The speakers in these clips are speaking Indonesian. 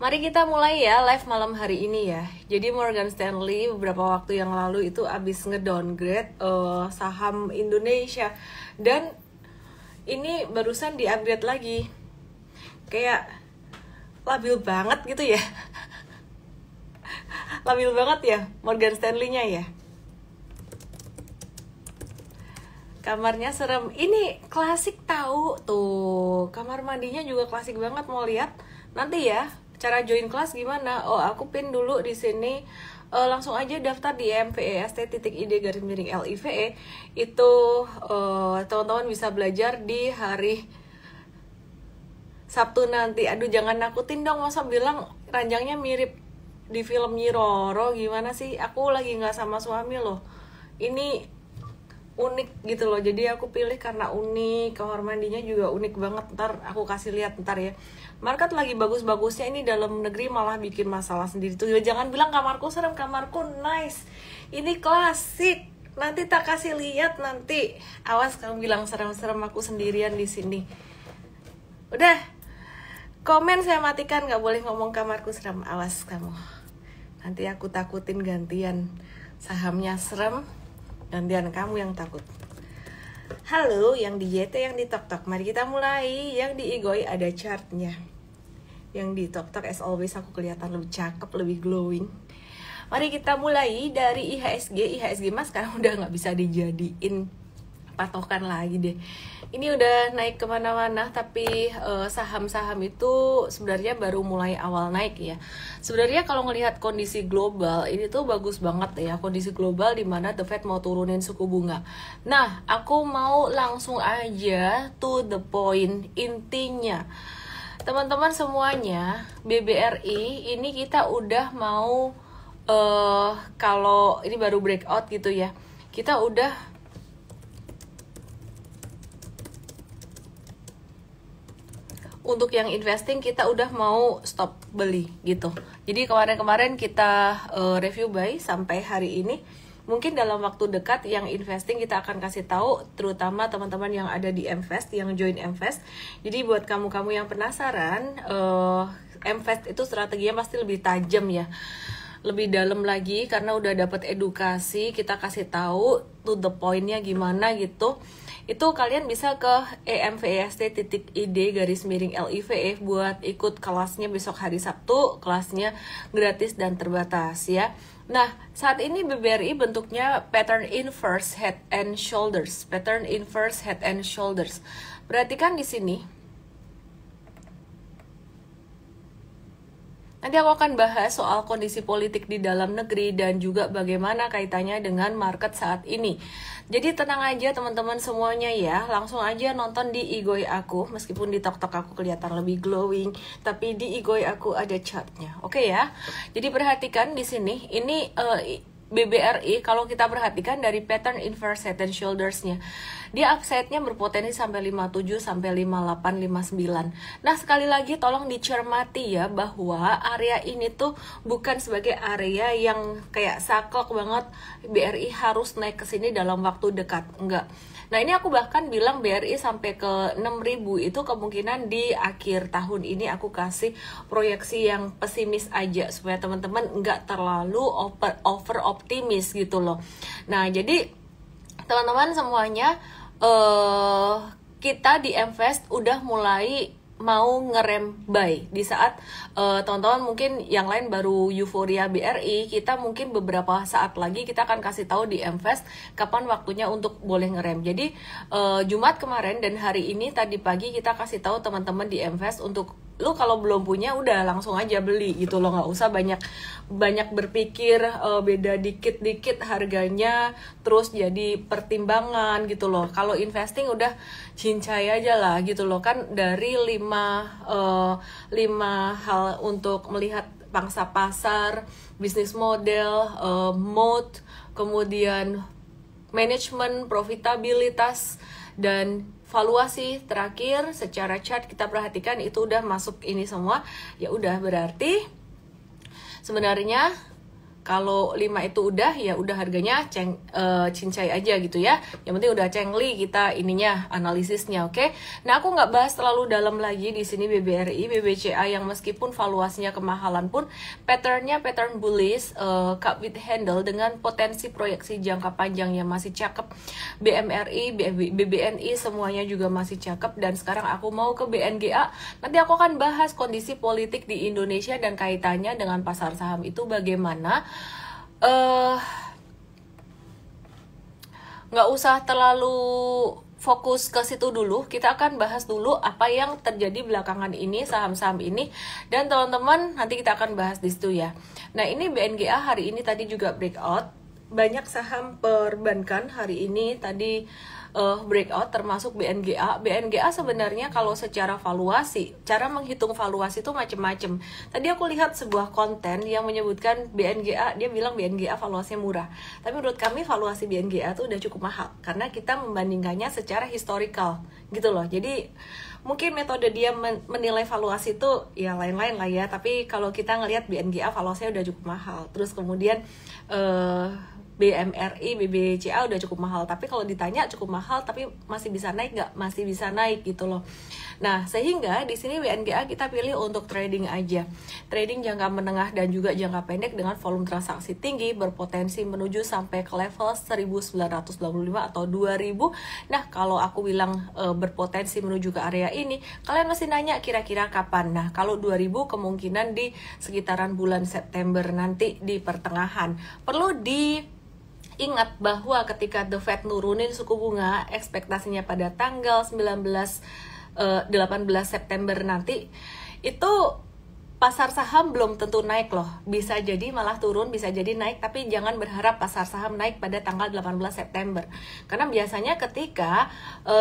Mari kita mulai ya live malam hari ini ya. Jadi Morgan Stanley beberapa waktu yang lalu itu abis ngedowngrade saham Indonesia. Dan ini barusan di-upgrade lagi. Kayak labil banget gitu ya. Labil banget ya Morgan Stanley-nya ya. Kamarnya serem. Ini klasik tahu tuh. Kamar mandinya juga klasik banget, mau lihat? Nanti ya. Cara join kelas gimana? Oh, aku pin dulu di sini. Langsung aja daftar di mvest.id_live. Itu teman-teman bisa belajar di hari Sabtu nanti. Aduh, jangan nakutin dong, masa bilang ranjangnya mirip di film Nyi Roro. Gimana sih? Aku lagi nggak sama suami loh. Ini unik gitu loh, jadi aku pilih karena unik. Kamar mandinya juga unik banget. Ntar aku kasih lihat ntar ya. Market lagi bagus-bagusnya, ini dalam negeri malah bikin masalah sendiri tuh. Jangan bilang kamarku serem, kamarku nice. Ini klasik. Nanti tak kasih lihat nanti. Awas kamu bilang serem-serem, aku sendirian di sini. Udah. Komen saya matikan, nggak boleh ngomong kamarku serem. Awas kamu. Nanti aku takutin gantian. Sahamnya serem, gantian kamu yang takut. Halo, yang di YT, yang di TokTok. Mari kita mulai. Yang di Igoi ada chartnya. Yang di TokTok as always aku kelihatan lebih cakep, lebih glowing. Mari kita mulai dari IHSG. IHSG mas sekarang udah nggak bisa dijadiin patokan lagi deh. Ini udah naik kemana-mana, tapi saham-saham itu sebenarnya baru mulai awal naik ya. Sebenarnya kalau ngelihat kondisi global, ini tuh bagus banget ya. Kondisi global dimana The Fed mau turunin suku bunga. Nah, aku mau langsung aja to the point. Intinya, teman-teman semuanya, BBRI ini kita udah mau, kalau ini baru breakout gitu ya, kita udah untuk yang investing kita udah mau stop beli gitu. Jadi kemarin-kemarin kita review buy sampai hari ini. Mungkin dalam waktu dekat yang investing kita akan kasih tahu, terutama teman-teman yang ada di Mvest, yang join Mvest. Jadi buat kamu-kamu yang penasaran, Mvest itu strateginya pasti lebih tajam ya, lebih dalam lagi karena udah dapat edukasi, kita kasih tahu to the point-nya gimana gitu. Itu kalian bisa ke emvest.id_live buat ikut kelasnya besok hari Sabtu. Kelasnya gratis dan terbatas ya. Nah, saat ini BBRI bentuknya pattern inverse head and shoulders. Pattern inverse head and shoulders. Perhatikan di sini. Nanti aku akan bahas soal kondisi politik di dalam negeri dan juga bagaimana kaitannya dengan market saat ini. Jadi tenang aja teman-teman semuanya ya, langsung aja nonton di Igoi aku. Meskipun di TokTok aku kelihatan lebih glowing, tapi di Igoi aku ada chartnya. Oke ya. Jadi perhatikan di sini, ini BBRI kalau kita perhatikan dari pattern inverse head and shoulders-nya, dia upside-nya berpotensi sampai 57 sampai 58 59. Nah, sekali lagi tolong dicermati ya bahwa area ini tuh bukan sebagai area yang kayak saklek banget BRI harus naik ke sini dalam waktu dekat. Enggak. Nah, ini aku bahkan bilang BRI sampai ke 6.000 itu kemungkinan di akhir tahun ini. Aku kasih proyeksi yang pesimis aja supaya teman-teman nggak terlalu over optimis gitu loh. Nah, jadi teman-teman semuanya, kita di Mvest udah mulai mau ngerem buy di saat teman-teman mungkin yang lain baru euforia BRI, kita mungkin beberapa saat lagi kita akan kasih tahu di Mvest kapan waktunya untuk boleh ngerem. Jadi Jumat kemarin dan hari ini tadi pagi kita kasih tahu teman-teman di Mvest untuk lu kalau belum punya udah langsung aja beli gitu loh, nggak usah banyak berpikir beda dikit-dikit harganya terus jadi pertimbangan gitu loh. Kalau investing udah cincai aja lah gitu loh, kan dari 5 hal untuk melihat pangsa pasar, bisnis model, mode, kemudian manajemen, profitabilitas, dan valuasi terakhir secara chart kita perhatikan itu udah masuk ini semua. Ya udah, berarti sebenarnya Kalau 5 itu udah, ya udah harganya cincai aja gitu ya. Yang penting udah cengli kita ininya analisisnya, oke? Nah, aku nggak bahas terlalu dalam lagi di sini BBRI, BBCA yang meskipun valuasinya kemahalan pun patternnya pattern bullish, cup with handle dengan potensi proyeksi jangka panjang yang masih cakep. BMRI, BBNI semuanya juga masih cakep. Dan sekarang aku mau ke BNGA. Nanti aku akan bahas kondisi politik di Indonesia dan kaitannya dengan pasar saham itu bagaimana. Nggak usah terlalu fokus ke situ dulu, kita akan bahas dulu apa yang terjadi belakangan ini, saham-saham ini, dan teman-teman nanti kita akan bahas di situ ya. Nah, ini BNGA hari ini tadi juga breakout, banyak saham perbankan hari ini tadi breakout termasuk BNGA. BNGA sebenarnya kalau secara valuasi, cara menghitung valuasi itu macam-macam. Tadi aku lihat sebuah konten yang menyebutkan BNGA, dia bilang BNGA valuasinya murah. Tapi menurut kami valuasi BNGA itu udah cukup mahal karena kita membandingkannya secara historical gitu loh. Jadi mungkin metode dia menilai valuasi itu ya lain-lain lah ya. Tapi kalau kita ngelihat BNGA valuasinya udah cukup mahal. Terus kemudian BMRI, BBCA udah cukup mahal. Tapi kalau ditanya cukup mahal tapi masih bisa naik nggak? Masih bisa naik gitu loh. Nah, sehingga di sini BNGA kita pilih untuk trading aja. Trading jangka menengah dan juga jangka pendek dengan volume transaksi tinggi berpotensi menuju sampai ke level 1985 atau 2000. Nah, kalau aku bilang berpotensi menuju ke area ini, kalian masih nanya kira-kira kapan. Nah, kalau 2000 kemungkinan di sekitaran bulan September nanti di pertengahan. Perlu ingat bahwa ketika The Fed nurunin suku bunga, ekspektasinya pada tanggal 18 September nanti, itu pasar saham belum tentu naik loh. Bisa jadi malah turun, bisa jadi naik, tapi jangan berharap pasar saham naik pada tanggal 18 September. Karena biasanya ketika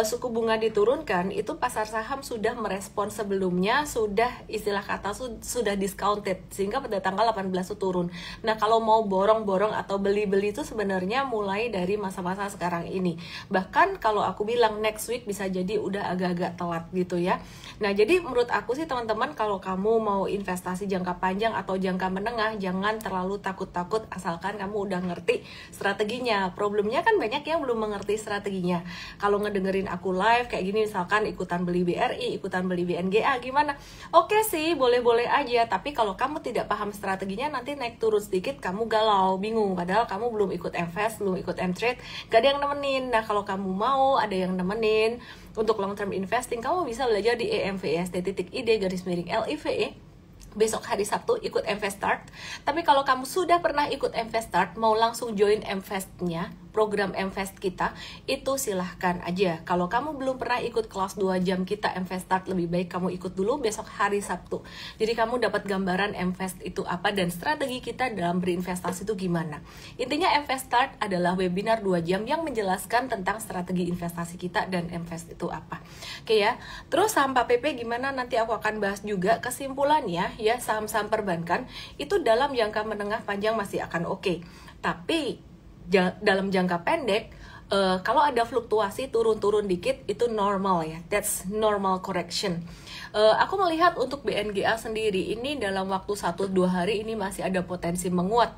suku bunga diturunkan, itu pasar saham sudah merespon sebelumnya, sudah istilah kata sudah discounted, sehingga pada tanggal 18 itu turun. Nah, kalau mau borong-borong atau beli-beli itu sebenarnya mulai dari masa-masa sekarang ini. Bahkan kalau aku bilang next week bisa jadi udah agak-agak telat gitu ya. Nah, jadi menurut aku sih teman-teman, kalau kamu mau investasi jangka panjang atau jangka menengah, jangan terlalu takut-takut asalkan kamu udah ngerti strateginya. Problemnya kan banyak yang belum mengerti strateginya. Kalau ngedengerin aku live kayak gini, misalkan ikutan beli BRI, ikutan beli BNGA, gimana? Oke sih, boleh-boleh aja. Tapi kalau kamu tidak paham strateginya, nanti naik turun sedikit kamu galau, bingung. Padahal kamu belum ikut invest, belum ikut M-Trade, gak ada yang nemenin. Nah, kalau kamu mau ada yang nemenin untuk long term investing, kamu bisa belajar di emvest.id_LIVE besok hari Sabtu, ikut Investstart. Tapi kalau kamu sudah pernah ikut Investstart, mau langsung join Invest-nya, program Invest kita, itu silahkan aja. Kalau kamu belum pernah ikut kelas 2 jam kita Investstart, lebih baik kamu ikut dulu besok hari Sabtu. Jadi kamu dapat gambaran Invest itu apa dan strategi kita dalam berinvestasi itu gimana. Intinya Investstart adalah webinar 2 jam yang menjelaskan tentang strategi investasi kita dan Invest itu apa. Oke ya. Terus saham PP gimana, nanti aku akan bahas juga. Kesimpulannya ya, saham-saham perbankan itu dalam jangka menengah panjang masih akan oke. Tapi dalam jangka pendek, kalau ada fluktuasi turun-turun dikit, itu normal ya, that's normal correction. Aku melihat untuk BNGA sendiri ini dalam waktu 1-2 hari ini masih ada potensi menguat.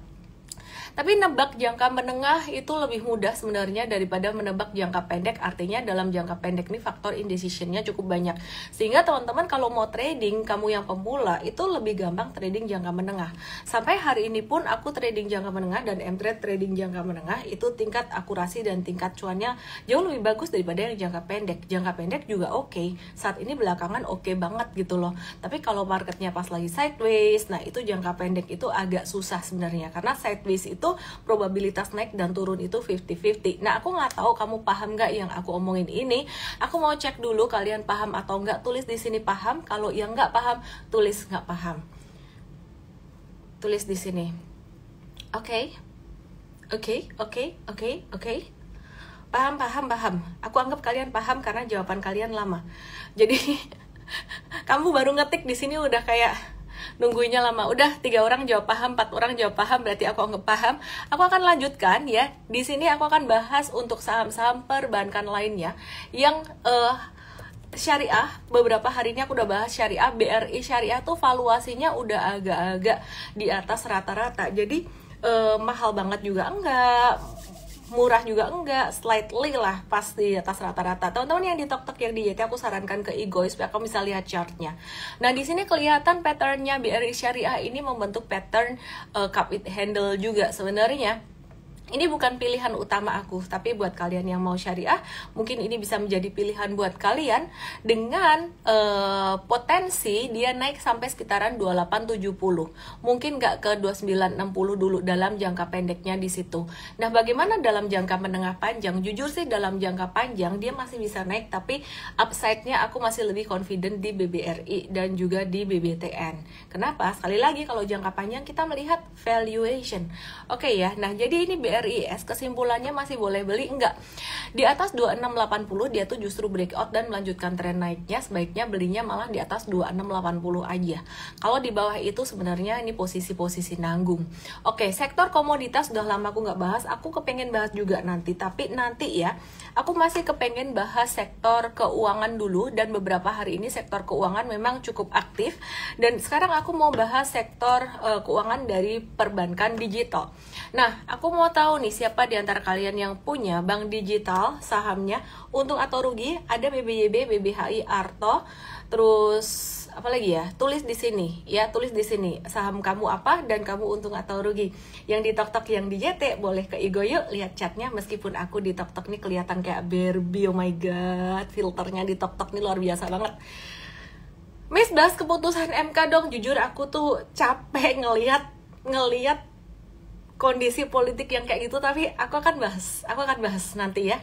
Tapi nebak jangka menengah itu lebih mudah sebenarnya daripada menebak jangka pendek. Artinya dalam jangka pendek ini faktor indecision-nya cukup banyak. Sehingga teman-teman kalau mau trading, kamu yang pemula, itu lebih gampang trading jangka menengah. Sampai hari ini pun aku trading jangka menengah dan M-Trade trading jangka menengah, itu tingkat akurasi dan tingkat cuannya jauh lebih bagus daripada yang jangka pendek. Jangka pendek juga oke. Saat ini belakangan oke banget gitu loh. Tapi kalau marketnya pas lagi sideways, nah itu jangka pendek itu agak susah sebenarnya. Karena sideways itu probabilitas naik dan turun itu 50-50. Nah, aku nggak tahu kamu paham nggak yang aku omongin ini. Aku mau cek dulu kalian paham atau nggak. Tulis di sini paham. Kalau yang nggak paham, tulis nggak paham. Tulis di sini. Oke. Paham. Aku anggap kalian paham karena jawaban kalian lama. Jadi kamu baru ngetik di sini udah kayak nungguinnya lama. Udah 3 orang jawab paham, 4 orang jawab paham, berarti aku anggap paham. Aku akan lanjutkan ya. Di sini aku akan bahas untuk saham-saham perbankan lainnya yang syariah. Beberapa hari ini aku udah bahas syariah. BRI syariah tuh valuasinya udah agak-agak di atas rata-rata. Jadi mahal banget juga enggak, murah juga enggak, slightly lah pas di atas rata-rata. Teman-teman yang di TokTok yang di YT, aku sarankan ke Igoy supaya kamu bisa lihat chartnya. Nah di sini kelihatan patternnya BRI Syariah ini membentuk pattern cup it handle juga. Sebenarnya ini bukan pilihan utama aku, tapi buat kalian yang mau syariah, mungkin ini bisa menjadi pilihan buat kalian dengan potensi dia naik sampai sekitaran 2870. Mungkin nggak ke 2960 dulu dalam jangka pendeknya di situ. Nah, bagaimana dalam jangka menengah panjang? Jujur sih dalam jangka panjang dia masih bisa naik, tapi upside-nya aku masih lebih confident di BBRI dan juga di BBTN. Kenapa? Sekali lagi kalau jangka panjang kita melihat valuation. Oke ya, nah jadi ini BRIS kesimpulannya masih boleh beli enggak? Di atas 2680 dia tuh justru breakout dan melanjutkan tren naiknya, sebaiknya belinya malah di atas 2680 aja. Kalau di bawah itu sebenarnya ini posisi-posisi nanggung. Oke, sektor komoditas sudah lama aku nggak bahas, aku kepengen bahas juga nanti, tapi nanti ya aku masih kepengen bahas sektor keuangan dulu, dan beberapa hari ini sektor keuangan memang cukup aktif, dan sekarang aku mau bahas sektor keuangan dari perbankan digital. Nah, aku mau tahu nih siapa di antara kalian yang punya bank digital sahamnya, untung atau rugi, ada BBYB, BBHI, Arto, terus apa lagi ya? Tulis di sini ya, tulis di sini saham kamu apa dan kamu untung atau rugi. Yang di TokTok yang di YT boleh ke Igo yuk lihat chatnya, meskipun aku di TokTok nih kelihatan kayak Barbie. Oh my god, filternya di TokTok nih luar biasa banget. Miss, bahas keputusan MK dong. Jujur aku tuh capek ngelihat kondisi politik yang kayak gitu, tapi aku akan bahas nanti ya.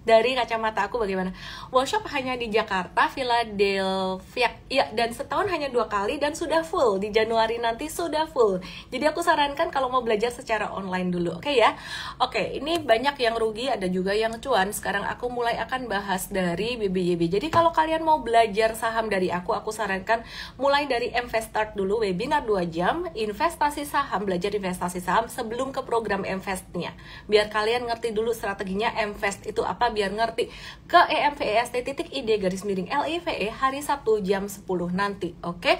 Dari kacamata aku bagaimana. Workshop hanya di Jakarta, Philadelphia, ya, dan setahun hanya 2 kali dan sudah full. Di Januari nanti sudah full. Jadi aku sarankan kalau mau belajar secara online dulu, oke ya. Oke, ini banyak yang rugi, ada juga yang cuan. Sekarang aku mulai akan bahas dari BBYB. Jadi kalau kalian mau belajar saham dari aku sarankan mulai dari Investart dulu, webinar 2 jam, investasi saham, belajar investasi saham sebelum ke program Invest-nya. Biar kalian ngerti dulu strateginya Invest itu apa, biar ngerti. Ke emvest.id_LIVE hari Sabtu jam 10 nanti, oke?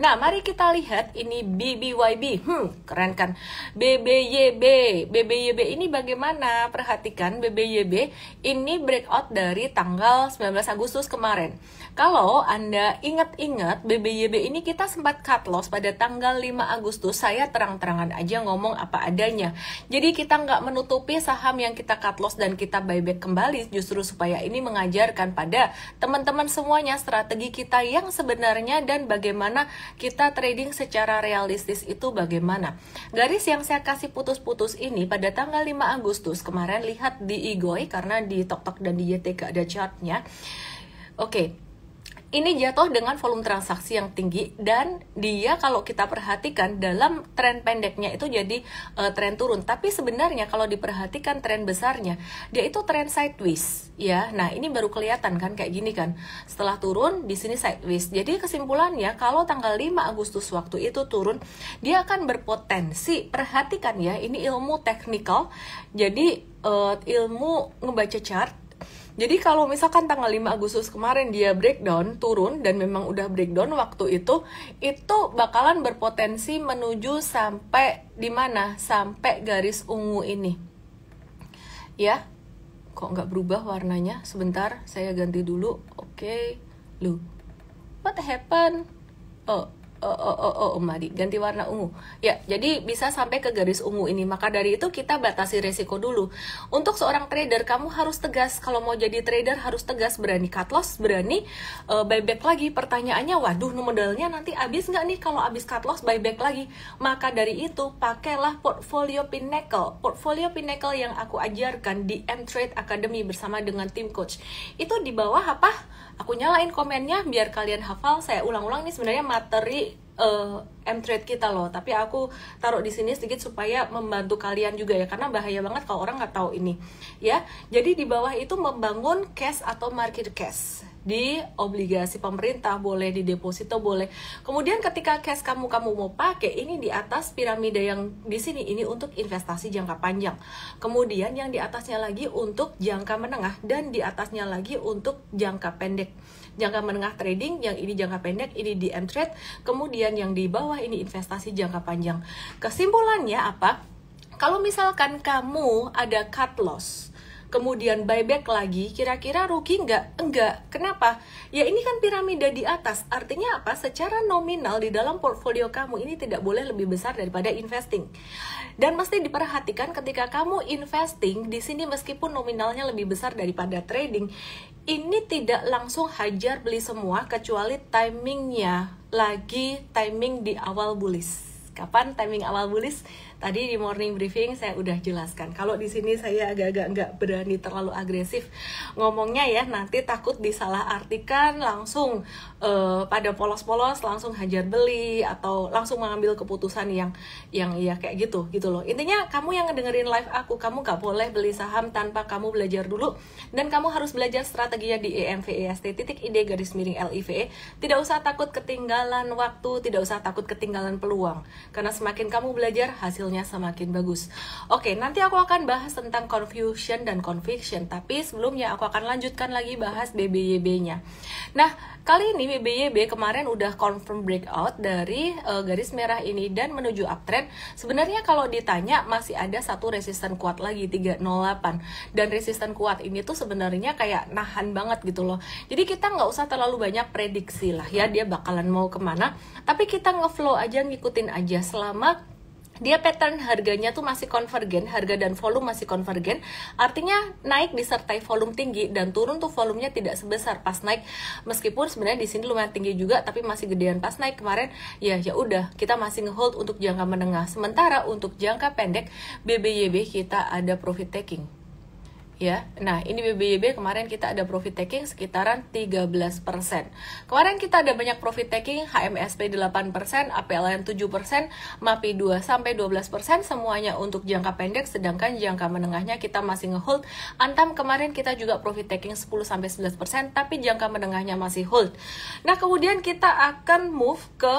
Nah, mari kita lihat ini BBYB. Keren kan? BBYB ini bagaimana? Perhatikan BBYB ini breakout dari tanggal 19 Agustus kemarin. Kalau Anda ingat-ingat, BBYB ini kita sempat cut loss pada tanggal 5 Agustus. Saya terang-terangan aja ngomong apa adanya. Jadi kita nggak menutupi saham yang kita cut loss dan kita buyback kembali, justru supaya ini mengajarkan pada teman-teman semuanya strategi kita yang sebenarnya dan bagaimana kita trading secara realistis itu bagaimana. Garis yang saya kasih putus-putus ini pada tanggal 5 Agustus kemarin, lihat di Igoy karena di TokTok dan di YT gak ada chartnya. Oke. Ini jatuh dengan volume transaksi yang tinggi, dan dia kalau kita perhatikan dalam tren pendeknya itu jadi tren turun. Tapi sebenarnya kalau diperhatikan tren besarnya, dia itu tren sideways ya. Nah, ini baru kelihatan kan kayak gini kan. Setelah turun di sini sideways. Jadi kesimpulannya kalau tanggal 5 Agustus waktu itu turun, dia akan berpotensi, perhatikan ya, ini ilmu teknikal. Jadi ilmu ngebaca chart. Jadi kalau misalkan tanggal 5 Agustus kemarin dia breakdown, turun, dan memang udah breakdown waktu itu bakalan berpotensi menuju sampai di mana? Sampai garis ungu ini. Ya, kok nggak berubah warnanya? Sebentar, saya ganti dulu. Oke, loh, what happened? Mari ganti warna ungu. Ya, jadi bisa sampai ke garis ungu ini. Maka dari itu kita batasi resiko dulu. Untuk seorang trader, kamu harus tegas. Kalau mau jadi trader harus tegas, berani cut loss, berani buyback lagi. Pertanyaannya, waduh, modalnya nanti habis nggak nih kalau habis cut loss buyback lagi? Maka dari itu pakailah portfolio Pinnacle. Portfolio Pinnacle yang aku ajarkan di M-Trade Academy bersama dengan tim coach. Itu di bawah apa? Aku nyalain komennya biar kalian hafal. Saya ulang-ulang nih sebenarnya materi M-Trade kita loh, tapi aku taruh di sini sedikit supaya membantu kalian juga ya, karena bahaya banget kalau orang nggak tahu ini ya. Jadi di bawah itu membangun cash atau market cash di obligasi pemerintah boleh, di deposito boleh. Kemudian ketika cash kamu mau pakai, ini di atas piramida yang di sini ini untuk investasi jangka panjang. Kemudian yang di atasnya lagi untuk jangka menengah, dan di atasnya lagi untuk jangka pendek. jangka menengah trading, yang ini jangka pendek, ini DM trade, kemudian yang di bawah ini investasi jangka panjang. Kesimpulannya apa? Kalau misalkan kamu ada cut loss, kemudian buyback lagi, kira-kira rugi nggak? Enggak. Kenapa? Ya ini kan piramida di atas. Artinya apa? Secara nominal di dalam portfolio kamu ini tidak boleh lebih besar daripada investing. Dan mesti diperhatikan ketika kamu investing di sini meskipun nominalnya lebih besar daripada trading, ini tidak langsung hajar beli semua kecuali timingnya lagi timing di awal bullish. Kapan timing awal bullish? Tadi di morning briefing saya udah jelaskan. Kalau di sini saya agak-agak nggak berani terlalu agresif ngomongnya ya, nanti takut disalahartikan langsung pada polos-polos langsung hajar beli atau langsung mengambil keputusan yang ya kayak gitu loh. Intinya kamu yang ngedengerin live aku, kamu nggak boleh beli saham tanpa kamu belajar dulu, dan kamu harus belajar strateginya di EMVEST.id_LIVE. Tidak usah takut ketinggalan waktu, tidak usah takut ketinggalan peluang, karena semakin kamu belajar hasilnya semakin bagus. Oke, nanti aku akan bahas tentang confusion dan conviction, tapi sebelumnya aku akan lanjutkan lagi bahas BBYB-nya. Nah, kali ini BBYB kemarin udah confirm breakout dari garis merah ini dan menuju uptrend. Sebenarnya kalau ditanya masih ada satu resisten kuat lagi 308, dan resisten kuat ini tuh sebenarnya kayak nahan banget gitu loh. Jadi kita nggak usah terlalu banyak prediksi lah ya dia bakalan mau kemana, tapi kita ngeflow aja, ngikutin aja selama dia pattern harganya tuh masih konvergen, harga dan volume masih konvergen, artinya naik disertai volume tinggi dan turun tuh volumenya tidak sebesar pas naik. Meskipun sebenarnya di sini lumayan tinggi juga, tapi masih gedean pas naik kemarin. Ya udah, kita masih ngehold untuk jangka menengah. Sementara untuk jangka pendek BBYB kita ada profit taking. Ya, nah ini BBYB kemarin kita ada profit taking sekitaran 13%. Kemarin kita ada banyak profit taking, HMSP 8%, APLN 7%, MAPI 2-12%, semuanya untuk jangka pendek, sedangkan jangka menengahnya kita masih ngehold. Antam kemarin kita juga profit taking 10-11%, tapi jangka menengahnya masih hold. Nah, kemudian kita akan move ke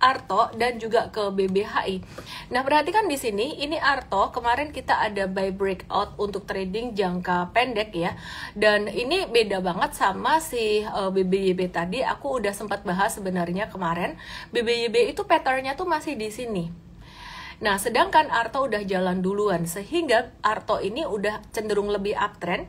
Arto dan juga ke BBHI. Nah, perhatikan di sini, ini Arto kemarin kita ada buy breakout untuk trading jangka pendek ya. Dan ini beda banget sama si BBYB tadi. Aku udah sempat bahas sebenarnya kemarin. BBYB itu patternnya tuh masih di sini. Nah, sedangkan Arto udah jalan duluan, sehingga Arto ini udah cenderung lebih uptrend.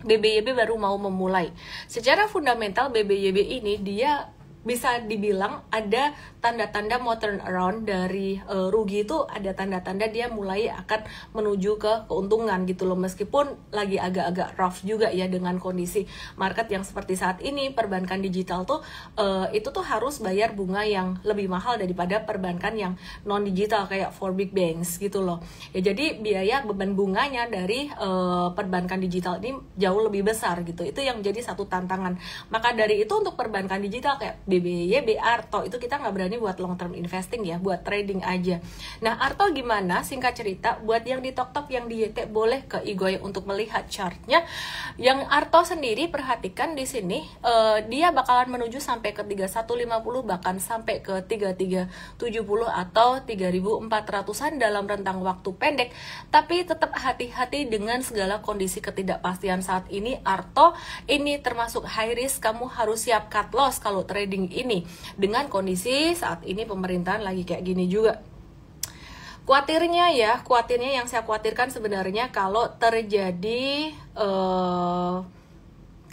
BBYB baru mau memulai. Secara fundamental BBYB ini dia bisa dibilang ada tanda-tanda mau turn around dari rugi, itu ada tanda-tanda dia mulai akan menuju ke keuntungan gitu loh, meskipun lagi agak-agak rough juga ya dengan kondisi market yang seperti saat ini. Perbankan digital tuh itu tuh harus bayar bunga yang lebih mahal daripada perbankan yang non digital kayak for big banks gitu loh ya. Jadi biaya beban bunganya dari perbankan digital ini jauh lebih besar gitu. Itu yang jadi satu tantangan. Maka dari itu untuk perbankan digital kayak BBYB, Arto itu kita nggak berani buat long term investing ya, buat trading aja. Nah, Arto gimana? Singkat cerita, buat yang di TokTok, yang di YT boleh ke Igoy untuk melihat chartnya. Yang Arto sendiri perhatikan di sini dia bakalan menuju sampai ke 3150, bahkan sampai ke 3370 atau 3400-an dalam rentang waktu pendek. Tapi tetap hati-hati dengan segala kondisi ketidakpastian saat ini. Arto ini termasuk high risk, kamu harus siap cut loss kalau trading ini dengan kondisi saat ini pemerintahan lagi kayak gini juga. Khawatirnya yang saya khawatirkan sebenarnya kalau terjadi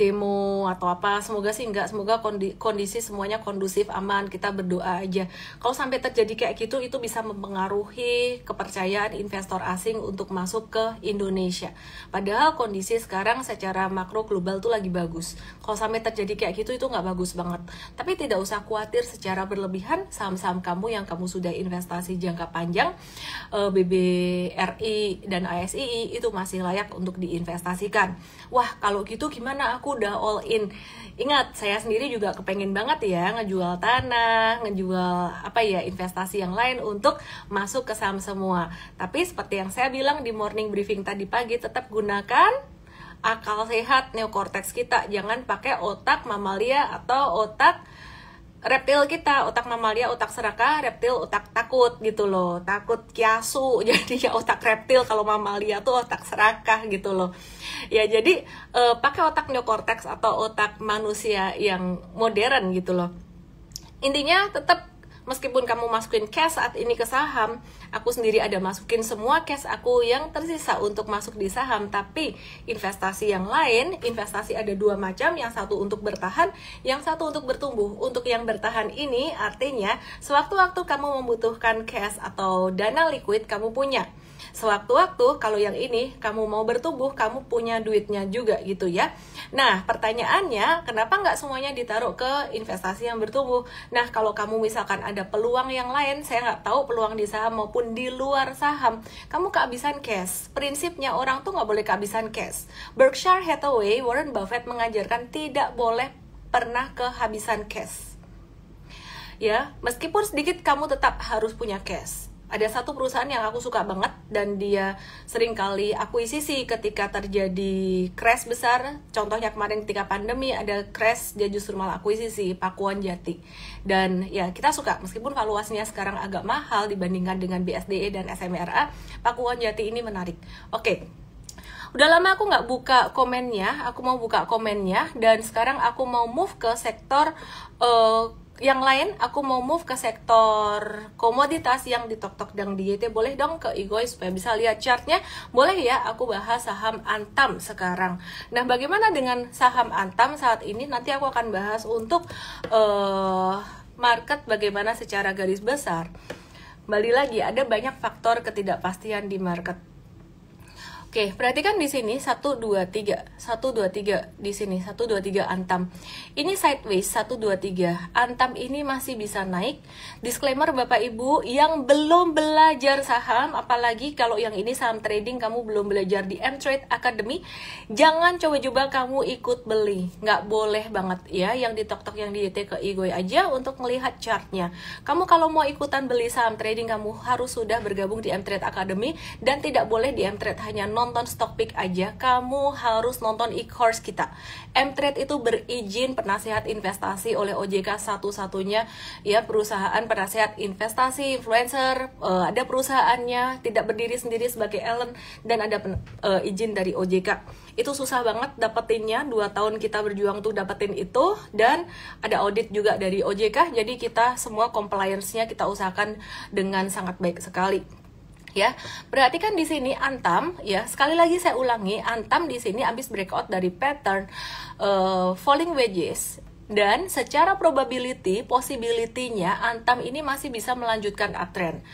demo atau apa, semoga sih enggak, semoga kondisi semuanya kondusif, aman, kita berdoa aja. Kalau sampai terjadi kayak gitu, itu bisa mempengaruhi kepercayaan investor asing untuk masuk ke Indonesia. Padahal kondisi sekarang secara makro global tuh lagi bagus. Kalau sampai terjadi kayak gitu, itu nggak bagus banget. Tapi tidak usah khawatir secara berlebihan, saham-saham kamu yang kamu sudah investasi jangka panjang, BBRI dan ASII itu masih layak untuk diinvestasikan. Wah, kalau gitu gimana, aku udah all in. Ingat, saya sendiri juga kepengen banget ya ngejual tanah, ngejual investasi yang lain untuk masuk ke saham semua. Tapi seperti yang saya bilang di morning briefing tadi pagi, tetap gunakan akal sehat neokortex kita. Jangan pakai otak mamalia atau otak reptil kita, otak mamalia, otak serakah, reptil, otak takut gitu loh, takut kiasu, jadi ya otak reptil, kalau mamalia tuh otak serakah gitu loh. Ya jadi pakai otak neokortex atau otak manusia yang modern gitu loh. Intinya tetap, meskipun kamu masukin cash saat ini ke saham, aku sendiri ada masukin semua cash aku yang tersisa untuk masuk di saham. Tapi investasi yang lain, investasi ada dua macam, yang satu untuk bertahan, yang satu untuk bertumbuh. Untuk yang bertahan ini artinya sewaktu-waktu kamu membutuhkan cash atau dana liquid, kamu punya. Sewaktu-waktu kalau yang ini kamu mau bertumbuh, kamu punya duitnya juga gitu ya. Nah pertanyaannya, kenapa nggak semuanya ditaruh ke investasi yang bertumbuh? Nah kalau kamu misalkan ada peluang yang lain, saya nggak tahu peluang di saham maupun di luar saham, kamu kehabisan cash. Prinsipnya orang tuh nggak boleh kehabisan cash. Berkshire Hathaway, Warren Buffett mengajarkan tidak boleh pernah kehabisan cash. Ya, meskipun sedikit kamu tetap harus punya cash. Ada satu perusahaan yang aku suka banget dan dia sering kali akuisisi ketika terjadi crash besar. Contohnya kemarin ketika pandemi ada crash, dia justru malah akuisisi, Pakuan Jati. Dan ya kita suka, meskipun valuasinya sekarang agak mahal dibandingkan dengan BSDE dan SMRA, Pakuan Jati ini menarik. Oke. Udah lama aku nggak buka komennya, aku mau buka komennya, dan sekarang aku mau move ke sektor yang lain. Aku mau move ke sektor komoditas yang di tok-tok dan di YT. Boleh dong ke Igoy supaya bisa lihat chartnya? Boleh ya, aku bahas saham Antam sekarang. Nah bagaimana dengan saham Antam saat ini? Nanti aku akan bahas untuk market bagaimana secara garis besar. Kembali lagi, ada banyak faktor ketidakpastian di market. Oke, perhatikan di sini 1 2 3 di sini 1 2 3 Antam. Ini sideways 1 2 3. Antam ini masih bisa naik. Disclaimer Bapak Ibu yang belum belajar saham, apalagi kalau yang ini saham trading kamu belum belajar di M-Trade Academy, jangan coba-coba kamu ikut beli. Nggak boleh banget ya, yang di tok-tok yang di YT ke Igoy aja untuk melihat chartnya. Kamu kalau mau ikutan beli saham trading, kamu harus sudah bergabung di M-Trade Academy, dan tidak boleh di M-Trade hanya nonton stock pick aja, kamu harus nonton e-course kita. M-Trade itu berizin penasehat investasi oleh OJK, satu-satunya ya perusahaan penasehat investasi influencer. Ada perusahaannya, tidak berdiri sendiri sebagai Ellen, dan ada izin dari OJK. Itu susah banget dapetinnya, 2 tahun kita berjuang tuh dapetin itu, dan ada audit juga dari OJK. Jadi kita semua compliance-nya kita usahakan dengan sangat baik sekali. Ya, perhatikan di sini Antam ya, sekali lagi saya ulangi, Antam di sini habis breakout dari pattern falling wedges, dan secara probability, possibility-nya Antam ini masih bisa melanjutkan uptrend.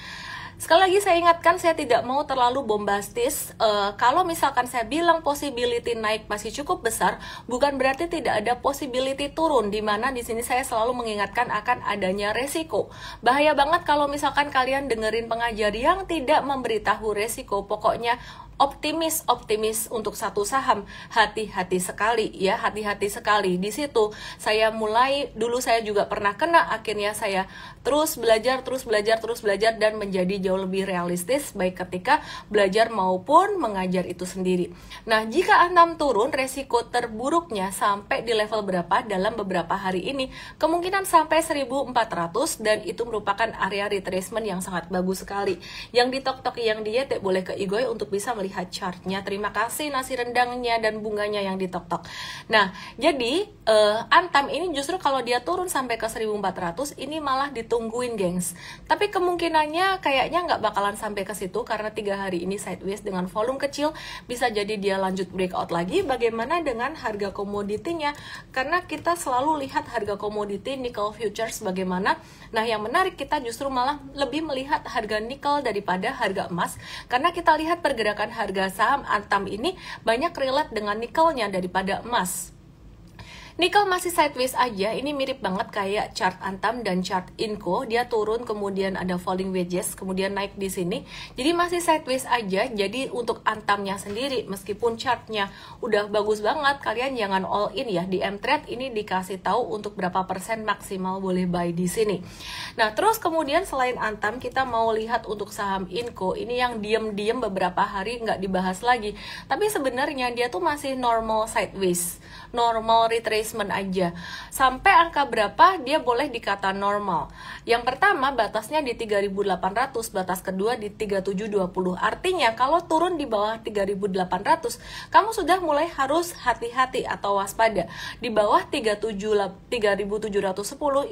Sekali lagi saya ingatkan, saya tidak mau terlalu bombastis. Kalau misalkan saya bilang possibility naik masih cukup besar, bukan berarti tidak ada possibility turun, dimana di sini saya selalu mengingatkan akan adanya resiko. Bahaya banget kalau misalkan kalian dengerin pengajar yang tidak memberitahu resiko. Pokoknya optimis untuk satu saham, hati-hati sekali ya, hati-hati sekali. Di situ saya mulai, dulu saya juga pernah kena, akhirnya saya terus belajar dan menjadi jauh lebih realistis baik ketika belajar maupun mengajar itu sendiri. Nah, jika Antam turun, resiko terburuknya sampai di level berapa dalam beberapa hari ini? Kemungkinan sampai 1400, dan itu merupakan area retracement yang sangat bagus sekali. Yang di tok-tok yang di YT boleh ke Igoy untuk bisa lihat chartnya. Terima kasih nasi rendangnya dan bunganya yang di tok-tok. Nah, jadi Antam ini justru kalau dia turun sampai ke 1400, ini malah ditungguin gengs. Tapi kemungkinannya kayaknya nggak bakalan sampai ke situ, karena 3 hari ini sideways dengan volume kecil. Bisa jadi dia lanjut breakout lagi. Bagaimana dengan harga komoditinya? Karena kita selalu lihat harga komoditi nikel futures bagaimana. Nah, yang menarik, kita justru malah lebih melihat harga nikel daripada harga emas, karena kita lihat pergerakan harga saham Antam ini banyak relate dengan nikelnya daripada emas. Nikel masih sideways aja, ini mirip banget kayak chart Antam dan chart Inco. Dia turun, kemudian ada falling wedges, kemudian naik di sini. Jadi masih sideways aja. Jadi untuk Antamnya sendiri, meskipun chartnya udah bagus banget, kalian jangan all in ya. Di M-Trade ini dikasih tahu untuk berapa persen maksimal boleh buy di sini. Nah, terus kemudian selain Antam, kita mau lihat untuk saham Inco. Ini yang diem-diem beberapa hari nggak dibahas lagi. Tapi sebenarnya dia tuh masih normal sideways, normal retracement retracement aja. Sampai angka berapa dia boleh dikata normal. Yang pertama batasnya di 3.800, batas kedua di 3.720. Artinya kalau turun di bawah 3.800, kamu sudah mulai harus hati-hati atau waspada. Di bawah 3.710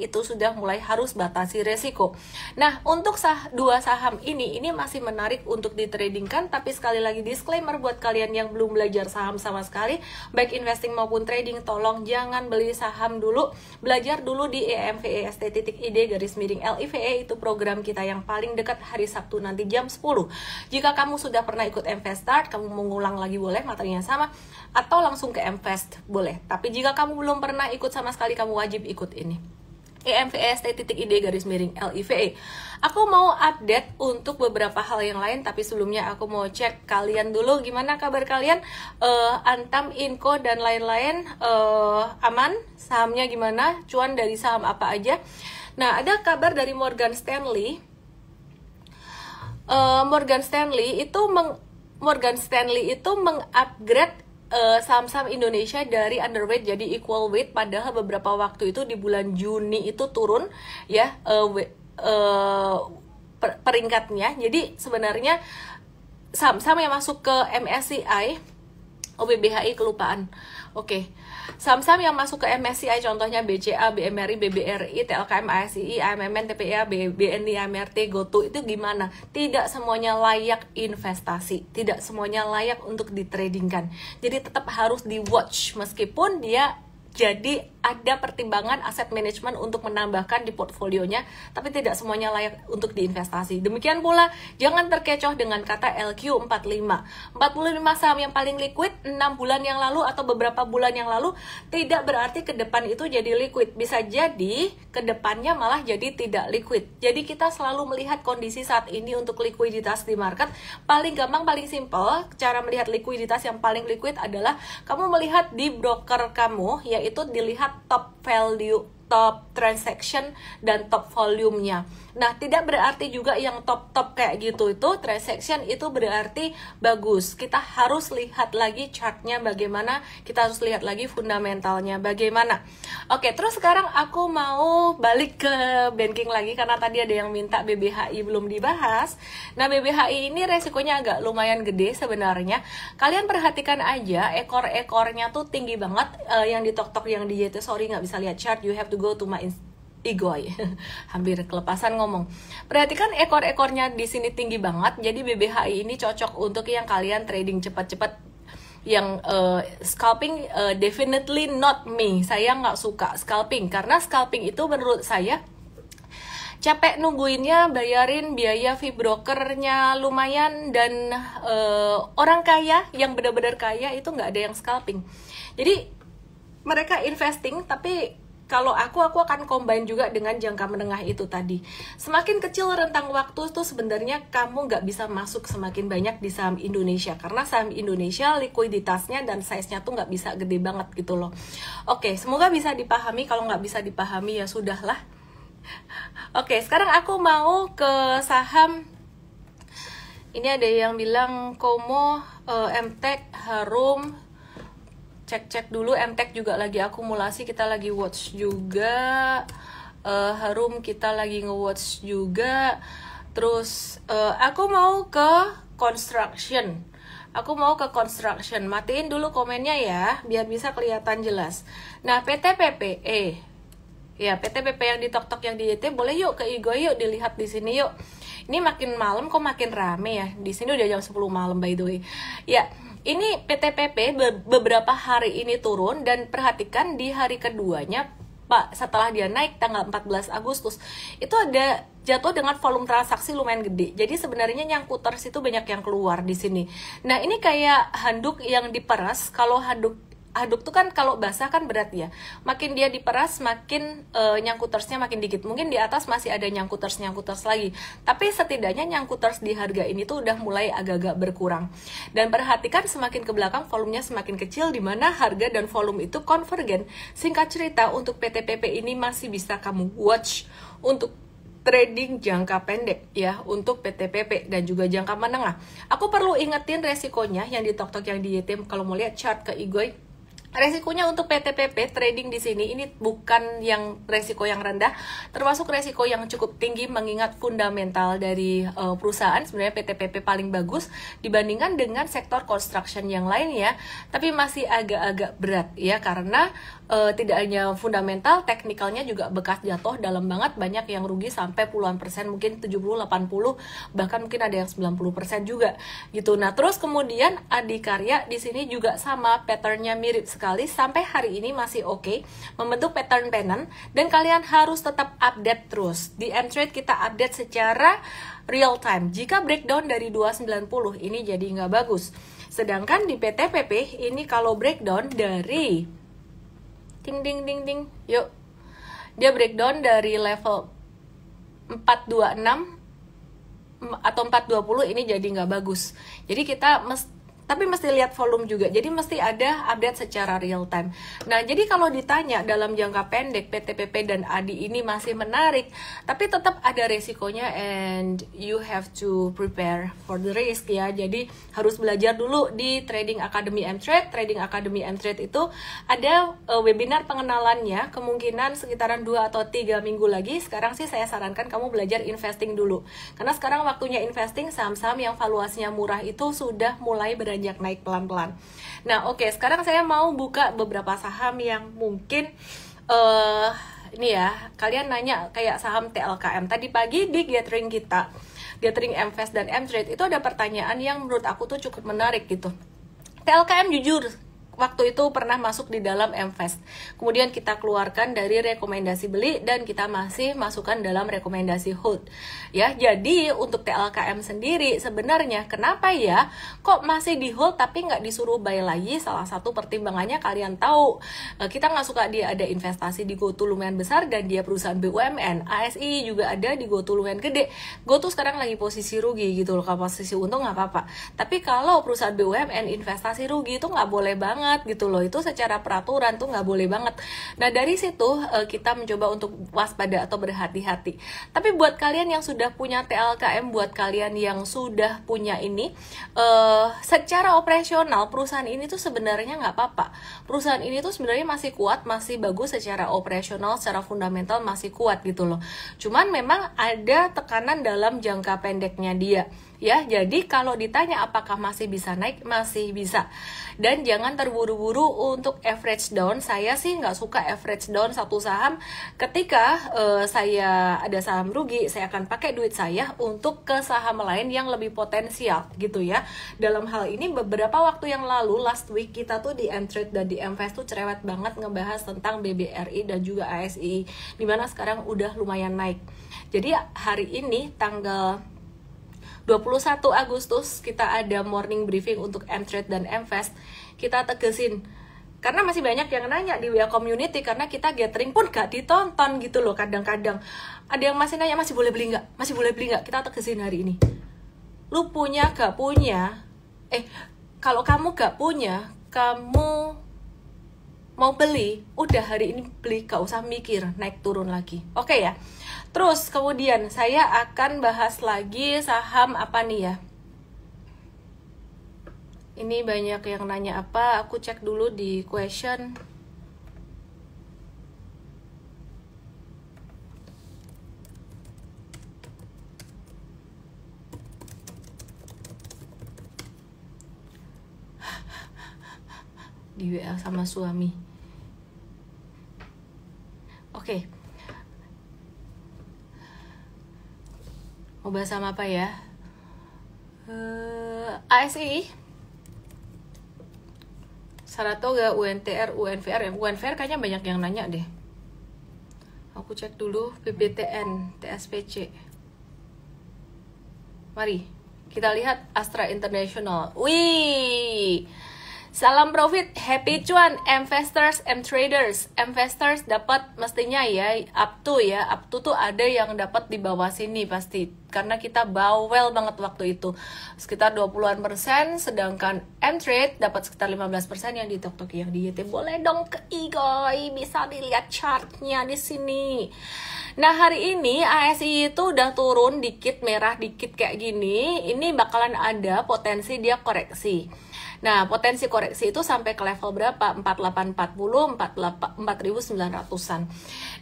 itu sudah mulai harus batasi resiko. Nah, untuk dua saham ini masih menarik untuk ditradingkan, tapi sekali lagi disclaimer buat kalian yang belum belajar saham sama sekali, baik investing maupun trading, tolong jangan beli saham dulu, belajar dulu di EMVEST.id/LIVE, itu program kita yang paling dekat hari Sabtu nanti jam 10. Jika kamu sudah pernah ikut MVestart, kamu mau ngulang lagi boleh, materinya sama, atau langsung ke MVest boleh. Tapi jika kamu belum pernah ikut sama sekali, kamu wajib ikut ini, EMVEST.id/LIVE. Aku mau update untuk beberapa hal yang lain, tapi sebelumnya aku mau cek kalian dulu, gimana kabar kalian? Antam, Inco, dan lain-lain aman? Sahamnya gimana? Cuan dari saham apa aja? Nah, ada kabar dari Morgan Stanley. Morgan Stanley itu mengupgrade saham-saham Indonesia dari underweight jadi equal weight, padahal beberapa waktu itu di bulan Juni itu turun ya peringkatnya. Jadi sebenarnya saham-saham yang masuk ke MSCI, BBHI kelupaan. Oke. Saham-saham yang masuk ke MSCI contohnya BCA, BMRI, BBRI, TLKM, ASI, AMMN, TPA, BNI, AMRT, GoTo, itu gimana? Tidak semuanya layak investasi, tidak semuanya layak untuk ditradingkan. Jadi tetap harus di watch, meskipun dia jadi ada pertimbangan aset manajemen untuk menambahkan di portfolionya, tapi tidak semuanya layak untuk diinvestasi. Demikian pula, jangan terkecoh dengan kata LQ45. 45 saham yang paling liquid 6 bulan yang lalu atau beberapa bulan yang lalu, tidak berarti ke depan itu jadi liquid. Bisa jadi ke depannya malah jadi tidak liquid. Jadi kita selalu melihat kondisi saat ini untuk likuiditas di market. Paling gampang, paling simple, cara melihat likuiditas yang paling liquid adalah kamu melihat di broker kamu, yaitu dilihat top value, top transaction, dan top volumenya. Nah, tidak berarti juga yang top-top kayak gitu itu transaction itu berarti bagus. Kita harus lihat lagi chartnya bagaimana, kita harus lihat lagi fundamentalnya bagaimana. Oke, terus sekarang aku mau balik ke banking lagi karena tadi ada yang minta BBHI belum dibahas. Nah, BBHI ini resikonya agak lumayan gede sebenarnya. Kalian perhatikan aja, ekor-ekornya tuh tinggi banget. Yang di tok-tok, yang di YT, sorry nggak bisa lihat chart, you have to go to my Igoy, hampir kelepasan ngomong. Perhatikan ekor-ekornya di sini tinggi banget. Jadi BBHI ini cocok untuk yang kalian trading cepat-cepat. Yang scalping definitely not me. Saya nggak suka scalping karena scalping itu menurut saya capek nungguinnya, bayarin biaya fee brokernya lumayan, dan orang kaya yang benar-benar kaya itu nggak ada yang scalping. Jadi mereka investing, tapi kalau aku akan combine juga dengan jangka menengah itu tadi. Semakin kecil rentang waktu tuh sebenarnya kamu nggak bisa masuk semakin banyak di saham Indonesia, karena saham Indonesia likuiditasnya dan size-nya tuh nggak bisa gede banget gitu loh. Oke, semoga bisa dipahami. Kalau nggak bisa dipahami ya sudahlah. Oke, sekarang aku mau ke saham. Ini ada yang bilang Komo, MTech, Harum. Cek dulu, MTech juga lagi akumulasi, kita lagi watch juga. Harum kita lagi nge-watch juga. Terus aku mau ke construction. Matiin dulu komennya ya, biar bisa kelihatan jelas. Nah, PTPPE. Ya, PTPP yang di tok-tok yang di YT, boleh yuk ke Igo yuk, dilihat di sini yuk. Ini makin malam kok makin rame ya. Di sini udah jam 10 malam by the way. Ya, ini PTPP beberapa hari ini turun, dan perhatikan di hari keduanya, Pak, setelah dia naik tanggal 14 Agustus, itu ada jatuh dengan volume transaksi lumayan gede. Jadi sebenarnya nyangkuters itu banyak yang keluar di sini. Nah, ini kayak handuk yang diperas. Kalau handuk tuh kan kalau basah kan berat ya. Makin dia diperas, makin nyangkutersnya makin dikit. Mungkin di atas masih ada nyangkuters lagi. Tapi setidaknya nyangkuters di harga ini tuh udah mulai agak-agak berkurang. Dan perhatikan semakin ke belakang volumenya semakin kecil, di mana harga dan volume itu konvergen. Singkat cerita, untuk PTPP ini masih bisa kamu watch untuk trading jangka pendek ya, untuk PTPP dan juga jangka menengah. Aku perlu ingetin resikonya yang di tok-tok yang di YT. Kalau mau lihat chart ke Igoy, Resikonya untuk PTPP trading di sini ini bukan yang resiko yang rendah, termasuk resiko yang cukup tinggi mengingat fundamental dari perusahaan sebenarnya PTPP paling bagus dibandingkan dengan sektor construction yang lainnya, tapi masih agak-agak berat ya karena tidak hanya fundamental, teknikalnya juga bekas jatuh dalam banget, banyak yang rugi sampai puluhan persen, mungkin 70, 80, bahkan mungkin ada yang 90% juga gitu. Nah, terus kemudian Adikarya di sini juga sama, patternnya mirip sekali sampai hari ini masih oke, membentuk pattern pennant dan kalian harus tetap update terus. Di M-Trade kita update secara real time. Jika breakdown dari 290 ini jadi nggak bagus. Sedangkan di PTPP ini kalau breakdown dari ding ding ding ding, yuk, dia breakdown dari level 426 atau 420 ini jadi nggak bagus. Jadi kita tapi mesti lihat volume juga, jadi mesti ada update secara real time. Nah, jadi kalau ditanya dalam jangka pendek PTPP dan ADI ini masih menarik, tapi tetap ada resikonya and you have to prepare for the risk ya. Jadi harus belajar dulu di Trading Academy M-Trade. Trading Academy M-Trade itu ada webinar pengenalannya, kemungkinan sekitaran 2 atau 3 minggu lagi. Sekarang sih saya sarankan kamu belajar investing dulu, karena sekarang waktunya investing saham-saham yang valuasinya murah itu sudah mulai beranjak naik pelan-pelan. Nah, oke, sekarang saya mau buka beberapa saham yang mungkin ini ya, kalian nanya kayak saham TLKM. Tadi pagi di gathering kita, gathering M-Fast dan M-Trade, itu ada pertanyaan yang menurut aku tuh cukup menarik gitu. TLKM jujur waktu itu pernah masuk di dalam M-Fast, kemudian kita keluarkan dari rekomendasi beli dan kita masih masukkan dalam rekomendasi hold ya. Jadi untuk TLKM sendiri sebenarnya kenapa ya kok masih di hold tapi nggak disuruh buy lagi? Salah satu pertimbangannya kalian tahu, kita nggak suka dia ada investasi di GoTo lumayan besar dan dia perusahaan BUMN. ASI juga ada di GoTo lumayan gede. GoTo sekarang lagi posisi rugi gitu loh, kalau posisi untung nggak apa-apa, tapi kalau perusahaan BUMN investasi rugi itu nggak boleh banget gitu loh, itu secara peraturan tuh nggak boleh banget. Nah, dari situ kita mencoba untuk waspada atau berhati-hati. Tapi buat kalian yang sudah punya TLKM, buat kalian yang sudah punya ini, secara operasional perusahaan ini tuh sebenarnya nggak apa-apa. Perusahaan ini tuh sebenarnya masih kuat, masih bagus secara operasional, secara fundamental masih kuat gitu loh. Cuman memang ada tekanan dalam jangka pendeknya dia ya. Jadi kalau ditanya apakah masih bisa naik, masih bisa. Dan jangan terburu-buru untuk average down. Saya sih nggak suka average down satu saham. Ketika saya ada saham rugi, saya akan pakai duit saya untuk ke saham lain yang lebih potensial gitu ya. Dalam hal ini beberapa waktu yang lalu, last week, kita tuh di M-Trade dan di M-Fast tuh cerewet banget ngebahas tentang BBRI dan juga ASI, dimana sekarang udah lumayan naik. Jadi hari ini tanggal 21 Agustus kita ada morning briefing untuk M-Trade dan M-Fast. Kita tegesin, karena masih banyak yang nanya di WA community, karena kita gathering pun gak ditonton gitu loh. Kadang-kadang ada yang masih nanya masih boleh beli nggak, masih boleh beli nggak. Kita tegesin hari ini, lu punya gak punya, kalau kamu gak punya, kamu mau beli, udah hari ini beli, gak usah mikir naik turun lagi. Oke ya. Terus kemudian saya akan bahas lagi saham apa nih ya. Ini banyak yang nanya apa, aku cek dulu di question. Di WA sama suami. Oke. Mau bahas sama apa ya? ASI, Saratoga, UNTR, UNVR. UNVR kayaknya banyak yang nanya deh. Aku cek dulu PBTN, TSPC. Mari kita lihat Astra International. Wih, salam profit, happy cuan, investors, M-Traders. Investors dapat mestinya ya, up to tuh ada yang dapat di bawah sini pasti, karena kita bawel banget waktu itu, sekitar 20-an%, sedangkan M-Trade dapat sekitar 15% yang di Tok yang di YT. Boleh dong ke Igoy, bisa dilihat chartnya di sini. Nah, hari ini ASI itu udah turun dikit, merah dikit kayak gini, ini bakalan ada potensi dia koreksi. Nah, potensi koreksi itu sampai ke level berapa? 4840, 4900-an.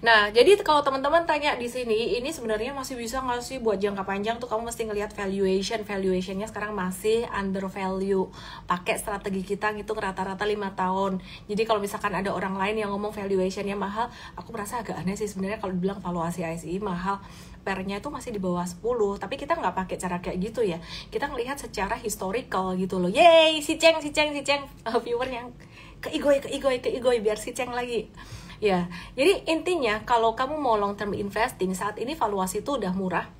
Nah, jadi kalau teman-teman tanya di sini, ini sebenarnya masih bisa nggak sih buat jangka panjang tuh kamu mesti ngelihat valuationnya sekarang masih under value. Pakai strategi kita ngitung rata-rata 5 tahun. Jadi kalau misalkan ada orang lain yang ngomong valuationnya mahal, aku merasa agak aneh sih sebenarnya kalau dibilang valuasi ISI mahal. Pernya itu masih di bawah 10, tapi kita nggak pakai cara kayak gitu ya. Kita ngelihat secara historical gitu loh. Yeay, si Ceng, viewer yang keigoy biar si Ceng lagi. Ya, jadi intinya kalau kamu mau long term investing saat ini valuasi itu udah murah.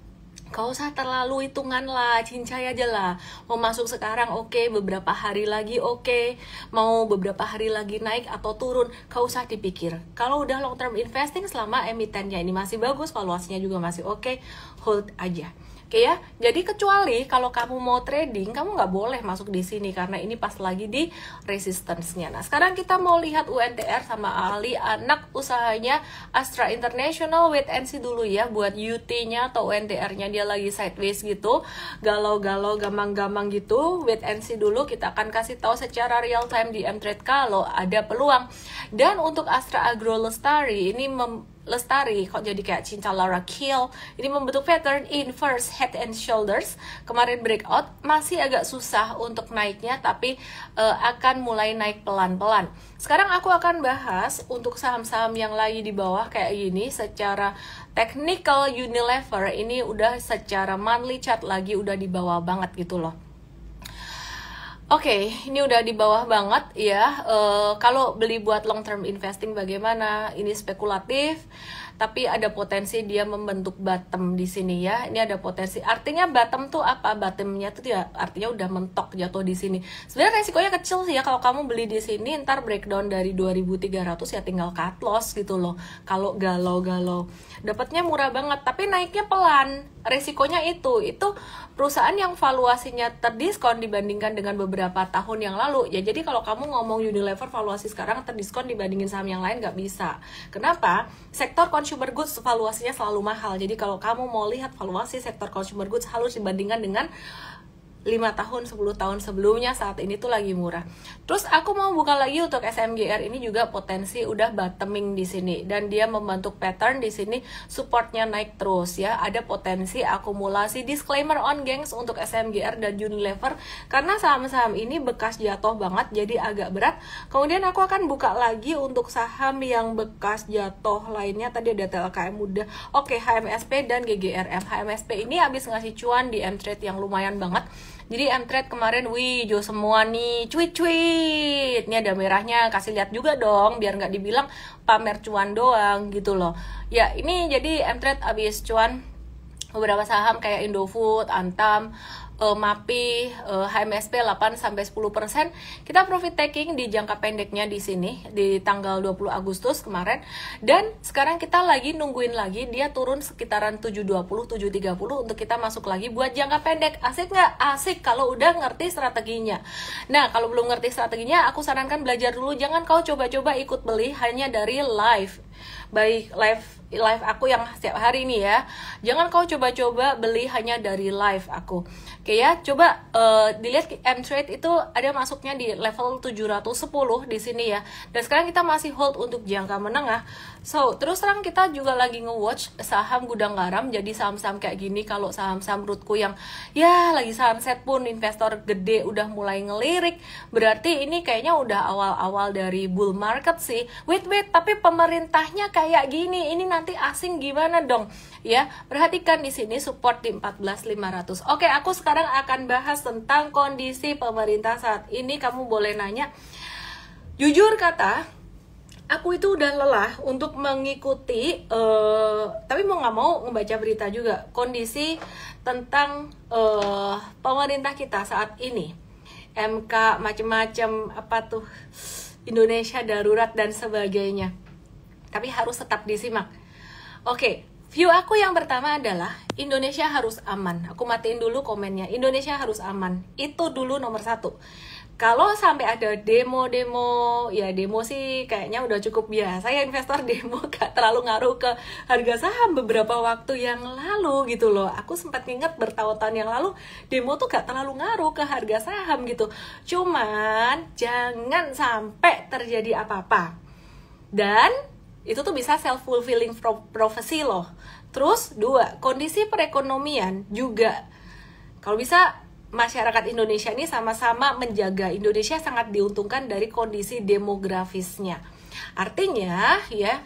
Gak usah terlalu hitungan lah, cincai aja lah. Mau masuk sekarang oke, beberapa hari lagi oke, mau beberapa hari lagi naik atau turun, gak usah dipikir. Kalau udah long term investing selama emitennya ini masih bagus, valuasinya juga masih oke, hold aja. Oke ya, jadi kecuali kalau kamu mau trading, kamu nggak boleh masuk di sini karena ini pas lagi di resistance-nya. Nah, sekarang kita mau lihat UNTR sama Ali, anak usahanya Astra International. Wait and see dulu ya buat UT-nya atau UNTR-nya, dia lagi sideways gitu, galau-galau, gamang-gamang gitu. Wait and see dulu, kita akan kasih tahu secara real time di M-Trade kalau ada peluang. Dan untuk Astra Agro Lestari ini Lestari kok jadi kayak Cinta Laura Kill, ini membentuk pattern inverse head and shoulders. Kemarin breakout, masih agak susah untuk naiknya, tapi akan mulai naik pelan-pelan. Sekarang aku akan bahas untuk saham-saham yang lagi di bawah kayak gini. Secara technical, Unilever ini udah secara monthly chart lagi udah di bawah banget gitu loh. Oke, ini udah di bawah banget ya. Kalau beli buat long term investing bagaimana? Ini spekulatif, tapi ada potensi dia membentuk bottom di sini ya. Ini ada potensi. Artinya bottom tuh apa? Bottomnya tuh ya artinya udah mentok jatuh di sini. Sebenarnya resikonya kecil sih ya kalau kamu beli di sini, ntar breakdown dari 2.300 ya tinggal cut loss gitu loh. Kalau galau-galau, dapatnya murah banget, tapi naiknya pelan. Resikonya itu perusahaan yang valuasinya terdiskon dibandingkan dengan beberapa tahun yang lalu ya. Jadi kalau kamu ngomong Unilever valuasi sekarang terdiskon dibandingin saham yang lain, nggak bisa. Kenapa? Sektor consumer goods valuasinya selalu mahal. Jadi kalau kamu mau lihat valuasi sektor consumer goods harus dibandingkan dengan 5 tahun, 10 tahun sebelumnya, saat ini tuh lagi murah. Terus aku mau buka lagi untuk SMGR, ini juga potensi udah bottoming di sini dan dia membentuk pattern di sini, supportnya naik terus ya. Ada potensi akumulasi. Disclaimer on gengs untuk SMGR dan Unilever karena saham-saham ini bekas jatuh banget jadi agak berat. Kemudian aku akan buka lagi untuk saham yang bekas jatuh lainnya. Tadi ada TLKM udah. Oke, HMSP dan GGRF. HMSP ini habis ngasih cuan di M-Trade yang lumayan banget. Jadi M-Trade kemarin, wih, hijau semua nih, cuit-cuit. Ini ada merahnya, kasih lihat juga dong, biar nggak dibilang pamer cuan doang gitu loh. Ya, ini jadi M-Trade habis cuan beberapa saham kayak Indofood, Antam, MAPI, HMSP 8-10%. Kita profit taking di jangka pendeknya di sini di tanggal 20 Agustus kemarin, dan sekarang kita lagi nungguin lagi dia turun sekitaran 720 730 untuk kita masuk lagi buat jangka pendek. Asik nggak? Asik kalau udah ngerti strateginya. Nah, kalau belum ngerti strateginya, aku sarankan belajar dulu. Jangan kau coba-coba ikut beli hanya dari live, baik live aku yang setiap hari ini ya. Jangan kau coba-coba beli hanya dari live aku. Oke ya, coba dilihat M-Trade itu ada masuknya di level 710 di sini ya. Dan sekarang kita masih hold untuk jangka menengah. So, terus terang kita juga lagi nge-watch saham gudang garam. Jadi saham-saham kayak gini, kalau saham-saham menurutku yang ya lagi sunset pun investor gede udah mulai ngelirik, berarti ini kayaknya udah awal-awal dari bull market sih. Wait, tapi pemerintahnya kayak gini, ini nanti asing gimana dong? Ya, perhatikan di sini support di 14.500. Oke, aku sekarang akan bahas tentang kondisi pemerintah saat ini. Kamu boleh nanya. Jujur kata, aku itu udah lelah untuk mengikuti, tapi mau nggak mau ngebaca berita juga kondisi tentang pemerintah kita saat ini. MK macem-macem apa tuh, Indonesia darurat dan sebagainya. Tapi harus tetap disimak. Oke, view aku yang pertama adalah Indonesia harus aman. Aku matiin dulu komennya. Indonesia harus aman. Itu dulu nomor 1. Kalau sampai ada demo-demo, ya demo sih kayaknya udah cukup biasa ya, investor demo gak terlalu ngaruh ke harga saham beberapa waktu yang lalu gitu loh. Aku sempat ingat bertahun-tahun yang lalu demo tuh gak terlalu ngaruh ke harga saham gitu. Cuman jangan sampai terjadi apa-apa. Dan itu tuh bisa self-fulfilling prophecy loh. Terus 2, kondisi perekonomian juga. Kalau bisa masyarakat Indonesia ini sama-sama menjaga. Indonesia sangat diuntungkan dari kondisi demografisnya. Artinya ya,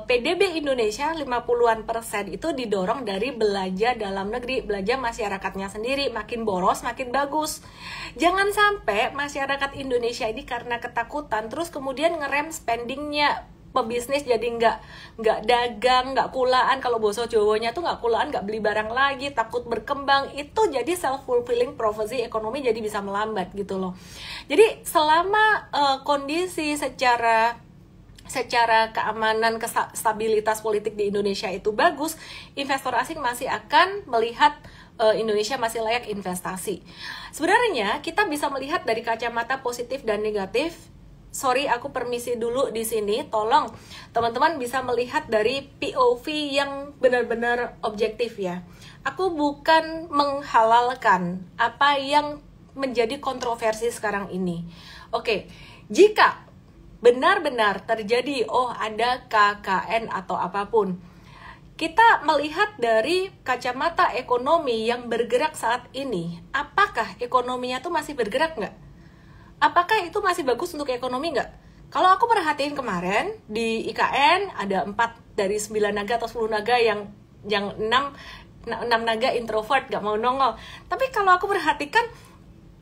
PDB Indonesia 50-an% itu didorong dari belanja dalam negeri, belanja masyarakatnya sendiri, makin boros makin bagus. Jangan sampai masyarakat Indonesia ini karena ketakutan terus kemudian ngerem spendingnya. Pebisnis jadi nggak dagang, nggak kulaan, kalau bahasa Jawanya tuh nggak kulaan, nggak beli barang lagi, takut berkembang. Itu jadi self-fulfilling prophecy, ekonomi jadi bisa melambat gitu loh. Jadi selama kondisi secara keamanan, stabilitas politik di Indonesia itu bagus, investor asing masih akan melihat Indonesia masih layak investasi. Sebenarnya kita bisa melihat dari kacamata positif dan negatif. Sorry, aku permisi dulu di sini. Tolong teman-teman bisa melihat dari POV yang benar-benar objektif ya. Aku bukan menghalalkan apa yang menjadi kontroversi sekarang ini. Oke, jika benar-benar terjadi, ada KKN atau apapun, kita melihat dari kacamata ekonomi yang bergerak saat ini, apakah ekonominya tuh masih bergerak nggak? Apakah itu masih bagus untuk ekonomi nggak? Kalau aku perhatiin kemarin di IKN ada 4 dari 9 naga atau 10 naga yang 6 naga introvert, nggak mau nongol. Tapi kalau aku perhatikan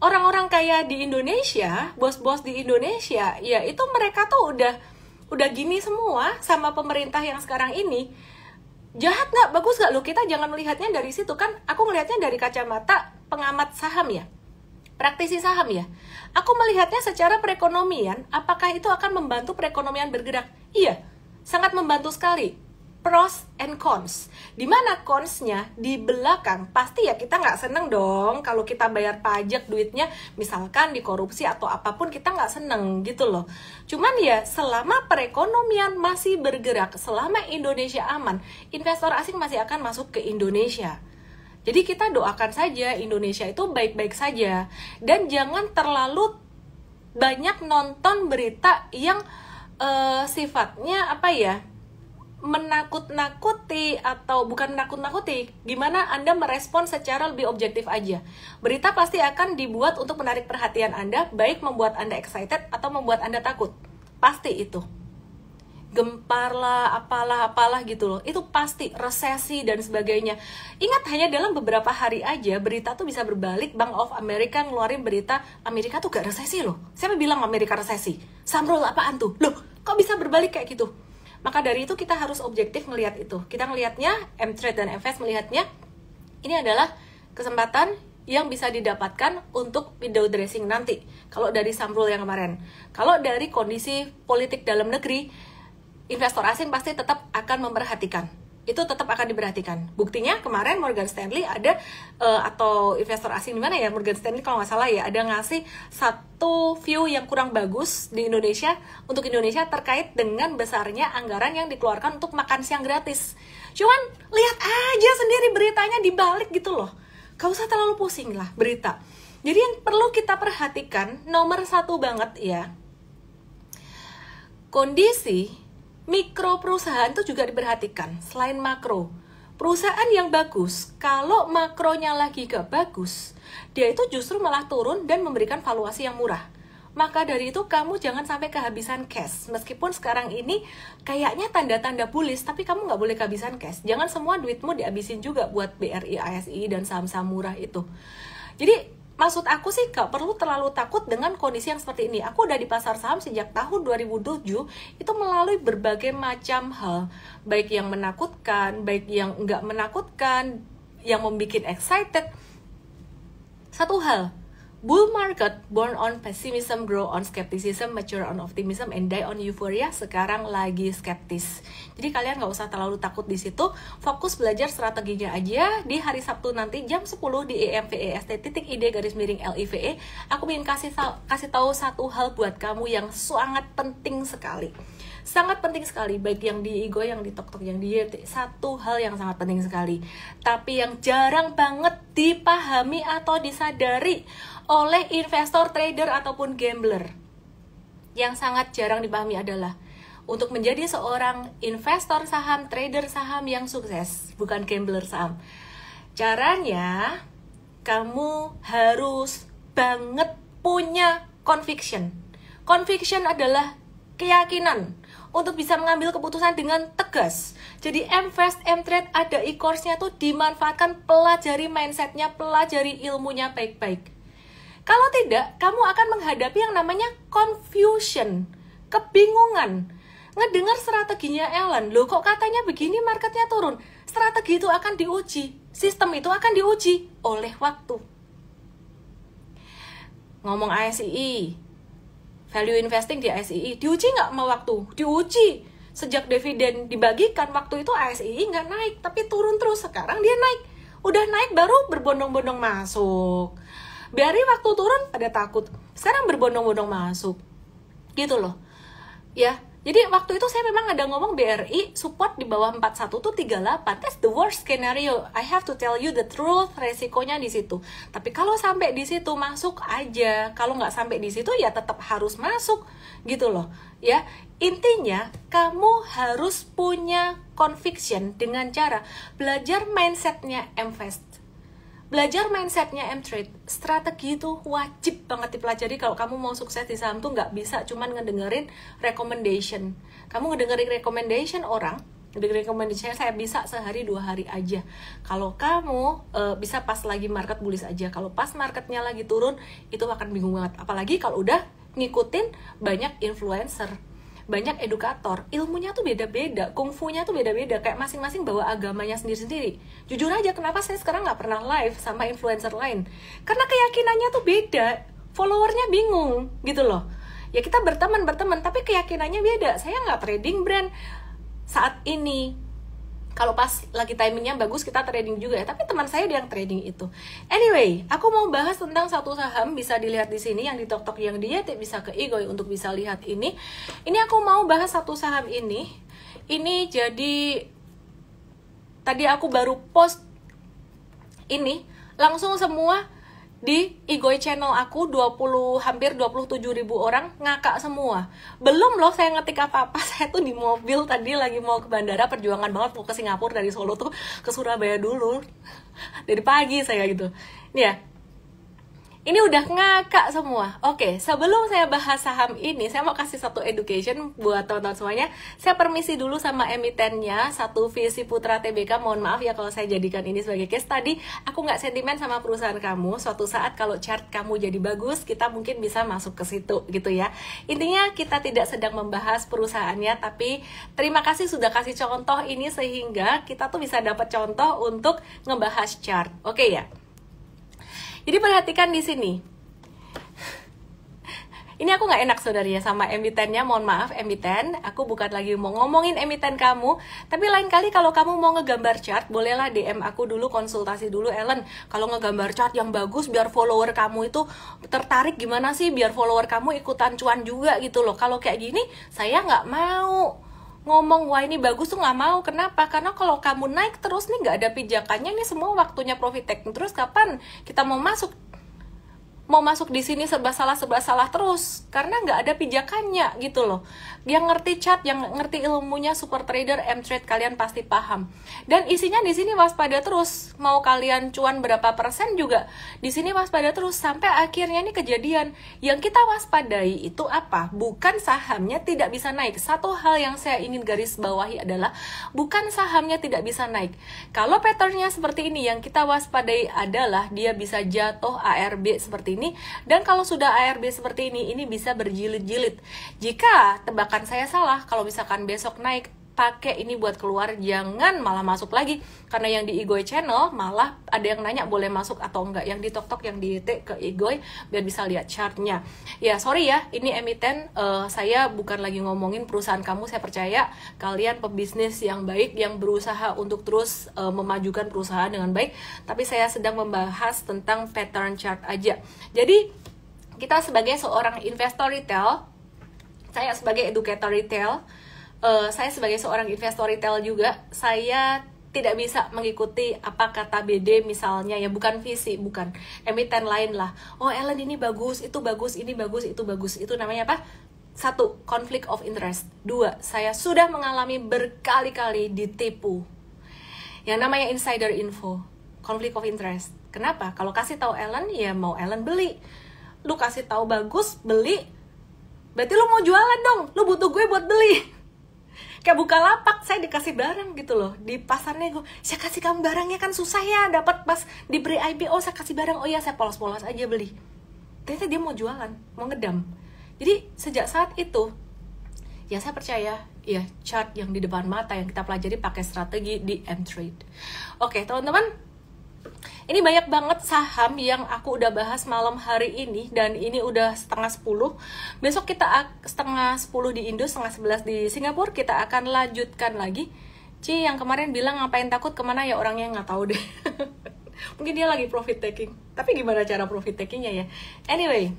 orang-orang kaya di Indonesia, bos-bos di Indonesia, ya itu mereka tuh udah gini semua sama pemerintah yang sekarang ini. Jahat nggak? Bagus nggak? Loh, kita jangan melihatnya dari situ kan. Aku melihatnya dari kacamata pengamat saham ya, praktisi saham ya. Aku melihatnya secara perekonomian, apakah itu akan membantu perekonomian bergerak? Iya, sangat membantu sekali. Pros and cons. Dimana cons-nya di belakang, pasti ya kita nggak seneng dong kalau kita bayar pajak duitnya, misalkan dikorupsi atau apapun, kita nggak seneng gitu loh. Cuman ya selama perekonomian masih bergerak, selama Indonesia aman, investor asing masih akan masuk ke Indonesia. Jadi kita doakan saja Indonesia itu baik-baik saja. Dan jangan terlalu banyak nonton berita yang sifatnya apa ya, menakut-nakuti atau bukan menakut-nakuti. Gimana Anda merespon secara lebih objektif aja. Berita pasti akan dibuat untuk menarik perhatian Anda, baik membuat Anda excited atau membuat Anda takut. Pasti itu. Gempar lah, apalah gitu loh. Itu pasti, resesi dan sebagainya. Ingat, hanya dalam beberapa hari aja berita tuh bisa berbalik. Bank of America ngeluarin berita Amerika tuh gak resesi loh. Siapa bilang Amerika resesi? Samrul apaan tuh? Loh, kok bisa berbalik kayak gitu? Maka dari itu kita harus objektif melihat itu. Kita melihatnya, M-Trade dan FS melihatnya, ini adalah kesempatan yang bisa didapatkan untuk window dressing nanti. Kalau dari Samrul yang kemarin. Kalau dari kondisi politik dalam negeri, investor asing pasti tetap akan memperhatikan. Itu tetap akan diperhatikan. Buktinya kemarin Morgan Stanley ada atau investor asing di mana ya? Morgan Stanley kalau nggak salah ya, ada ngasih satu view yang kurang bagus di Indonesia untuk Indonesia terkait dengan besarnya anggaran yang dikeluarkan untuk makan siang gratis. Cuman lihat aja sendiri beritanya dibalik gitu loh. Gak usah terlalu pusing lah berita. Jadi yang perlu kita perhatikan nomor 1 banget ya, kondisi mikro perusahaan itu juga diperhatikan. Selain makro, perusahaan yang bagus, kalau makronya lagi gak bagus, dia itu justru malah turun dan memberikan valuasi yang murah. Maka dari itu kamu jangan sampai kehabisan cash. Meskipun sekarang ini kayaknya tanda-tanda bullish, tapi kamu gak boleh kehabisan cash. Jangan semua duitmu dihabisin juga buat BRI, ASI, dan saham-saham murah itu. Jadi maksud aku sih gak perlu terlalu takut dengan kondisi yang seperti ini. Aku udah di pasar saham sejak tahun 2007, itu melalui berbagai macam hal. Baik yang menakutkan, baik yang enggak menakutkan, yang membuat excited. Satu hal, Bull market, born on pessimism, grow on skepticism, mature on optimism, and die on euphoria. Sekarang lagi skeptis. Jadi kalian nggak usah terlalu takut di situ. Fokus belajar strateginya aja. Di hari Sabtu nanti jam 10 di emvest.id_live. Aku ingin kasih tahu satu hal buat kamu yang sangat penting sekali. Sangat penting sekali, baik yang di ego, yang di tok-tok, yang di YT. Satu hal yang sangat penting sekali, tapi yang jarang banget dipahami atau disadari oleh investor, trader, ataupun gambler. Yang sangat jarang dipahami adalah untuk menjadi seorang investor saham, trader saham yang sukses, bukan gambler saham. Caranya, kamu harus banget punya conviction. Conviction adalah keyakinan untuk bisa mengambil keputusan dengan tegas. Jadi Mvest, Mtrade ada e-course-nya tuh dimanfaatkan, pelajari mindset-nya, pelajari ilmunya baik-baik. Kalau tidak, kamu akan menghadapi yang namanya confusion, kebingungan. Ngedengar strateginya Ellen, loh kok katanya begini marketnya turun. Strategi itu akan diuji, sistem itu akan diuji oleh waktu. Ngomong ASI, value investing di ASI, diuji nggak sama waktu? Diuji. Sejak dividen dibagikan, waktu itu ASI nggak naik, tapi turun terus. Sekarang dia naik. Udah naik baru berbondong-bondong masuk. Biari waktu turun pada takut. Sekarang berbondong-bondong masuk. Gitu loh. Ya, jadi waktu itu saya memang ada ngomong BRI support di bawah 41 tuh 38. That's the worst scenario. I have to tell you the truth, resikonya di situ. Tapi kalau sampai di situ masuk aja. Kalau nggak sampai di situ ya tetap harus masuk. Gitu loh. Ya, intinya kamu harus punya conviction dengan cara belajar mindsetnya Mvest. Belajar mindsetnya Mtrade. Strategi itu wajib banget dipelajari kalau kamu mau sukses di saham tuh. Nggak bisa cuman ngedengerin recommendation. Kamu ngedengerin recommendation orang, ngedengerin recommendation saya bisa sehari 2 hari aja. Kalau kamu bisa pas lagi market bullish aja. Kalau pas marketnya lagi turun, itu akan bingung banget. Apalagi kalau udah ngikutin banyak influencer, banyak edukator, ilmunya tuh beda-beda, kungfunya tuh beda-beda, kayak masing-masing bawa agamanya sendiri-sendiri. Jujur aja, kenapa saya sekarang nggak pernah live sama influencer lain? Karena keyakinannya tuh beda, followernya bingung, gitu loh. Ya kita berteman, tapi keyakinannya beda. Saya nggak trading brand saat ini. Kalau pas lagi timingnya bagus, kita trading juga ya. Tapi teman saya yang trading itu. Anyway, aku mau bahas tentang satu saham, bisa dilihat di sini, yang di tok-tok, yang dia bisa ke Igoy untuk bisa lihat ini. Ini aku mau bahas satu saham ini. Ini jadi tadi aku baru post ini, langsung semua di Igoy channel aku hampir 27.000 orang ngakak semua. Belum loh saya ngetik apa-apa. Saya tuh di mobil tadi lagi mau ke bandara, perjuangan banget mau ke Singapura, dari Solo tuh ke Surabaya dulu. Dari pagi saya gitu. Nih ya. Ini udah ngakak semua. Oke, sebelum saya bahas saham ini, saya mau kasih satu education buat teman-teman semuanya. Saya permisi dulu sama emitennya, satu Visi Putra TBK. Mohon maaf ya kalau saya jadikan ini sebagai case tadi. Aku nggak sentimen sama perusahaan kamu. Suatu saat kalau chart kamu jadi bagus, kita mungkin bisa masuk ke situ gitu ya. Intinya kita tidak sedang membahas perusahaannya, tapi terima kasih sudah kasih contoh ini sehingga kita tuh bisa dapat contoh untuk ngebahas chart. Oke ya. Jadi perhatikan di sini. Ini aku nggak enak saudari ya sama emitennya, mohon maaf emiten. Aku bukan lagi mau ngomongin emiten kamu, tapi lain kali kalau kamu mau ngegambar chart, bolehlah DM aku dulu, konsultasi dulu, Ellen. Kalau ngegambar chart yang bagus biar follower kamu itu tertarik, gimana sih biar follower kamu ikutan cuan juga gitu loh. Kalau kayak gini saya nggak mau ngomong, wah ini bagus tuh, nggak mau. Kenapa? Karena kalau kamu naik terus nih, nggak ada pijakannya nih, semua waktunya profit taking terus, kapan kita mau masuk di sini serba salah terus, karena nggak ada pijakannya gitu loh. Yang ngerti chart, yang ngerti ilmunya super trader Mtrade, kalian pasti paham. Dan isinya di sini waspada terus. Mau kalian cuan berapa persen juga di sini waspada terus sampai akhirnya nih kejadian. Yang kita waspadai itu apa? Bukan sahamnya tidak bisa naik. Satu hal yang saya ingin garis bawahi adalah bukan sahamnya tidak bisa naik. Kalau patternnya seperti ini, yang kita waspadai adalah dia bisa jatuh ARB seperti ini, dan kalau sudah ARB seperti ini bisa berjilid-jilid. Jika tebakan saya salah, kalau misalkan besok naik pakai ini buat keluar, jangan malah masuk lagi. Karena yang di Igoy channel malah ada yang nanya boleh masuk atau enggak, yang di TokTok, yang di YT ke Igoy biar bisa lihat chartnya. Ya sorry ya, ini emiten, saya bukan lagi ngomongin perusahaan kamu. Saya percaya kalian pebisnis yang baik, yang berusaha untuk terus memajukan perusahaan dengan baik, tapi saya sedang membahas tentang pattern chart aja. Jadi kita sebagai seorang investor retail, saya sebagai educator retail, saya sebagai seorang investor retail juga, saya tidak bisa mengikuti apa kata BD misalnya, ya bukan visi, bukan emiten lain lah. Oh Ellen ini bagus, itu bagus, ini bagus, itu bagus. Itu namanya apa? 1. Conflict of interest. 2. Saya sudah mengalami berkali-kali ditipu. Yang namanya insider info, conflict of interest. Kenapa? Kalau kasih tahu Ellen, ya mau Ellen beli. Lu kasih tahu bagus, beli, berarti lu mau jualan dong. Lu butuh gue buat beli. Kayak Bukalapak, saya dikasih barang gitu loh di pasarnya, gue saya kasih kamu barangnya kan susah ya, dapat pas di pre-IPO saya kasih barang, oh ya saya polos-polos aja beli. Ternyata dia mau jualan, mau ngedam. Jadi sejak saat itu ya saya percaya ya chart yang di depan mata yang kita pelajari pakai strategi di M-Trade. Oke teman-teman, ini banyak banget saham yang aku udah bahas malam hari ini, dan ini udah setengah 10. Besok kita setengah 10 di Indo, setengah 11 di Singapura. Kita akan lanjutkan lagi. Ci yang kemarin bilang ngapain takut, kemana ya orangnya, nggak tahu deh. Mungkin dia lagi profit taking. Tapi gimana cara profit takingnya ya? Anyway,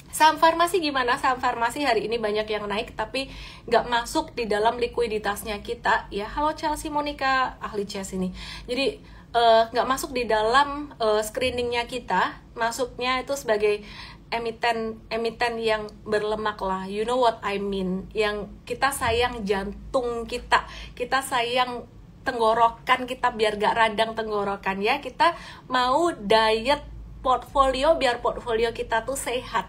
saham farmasi gimana? Saham farmasi hari ini banyak yang naik tapi nggak masuk di dalam likuiditasnya kita. Ya halo Chelsea Monica, ahli chess ini. Jadi nggak masuk di dalam screeningnya kita, masuknya itu sebagai emiten yang berlemak lah, you know what I mean, yang kita sayang jantung kita sayang tenggorokan kita biar gak radang tenggorokan ya, kita mau diet portfolio biar portfolio kita tuh sehat,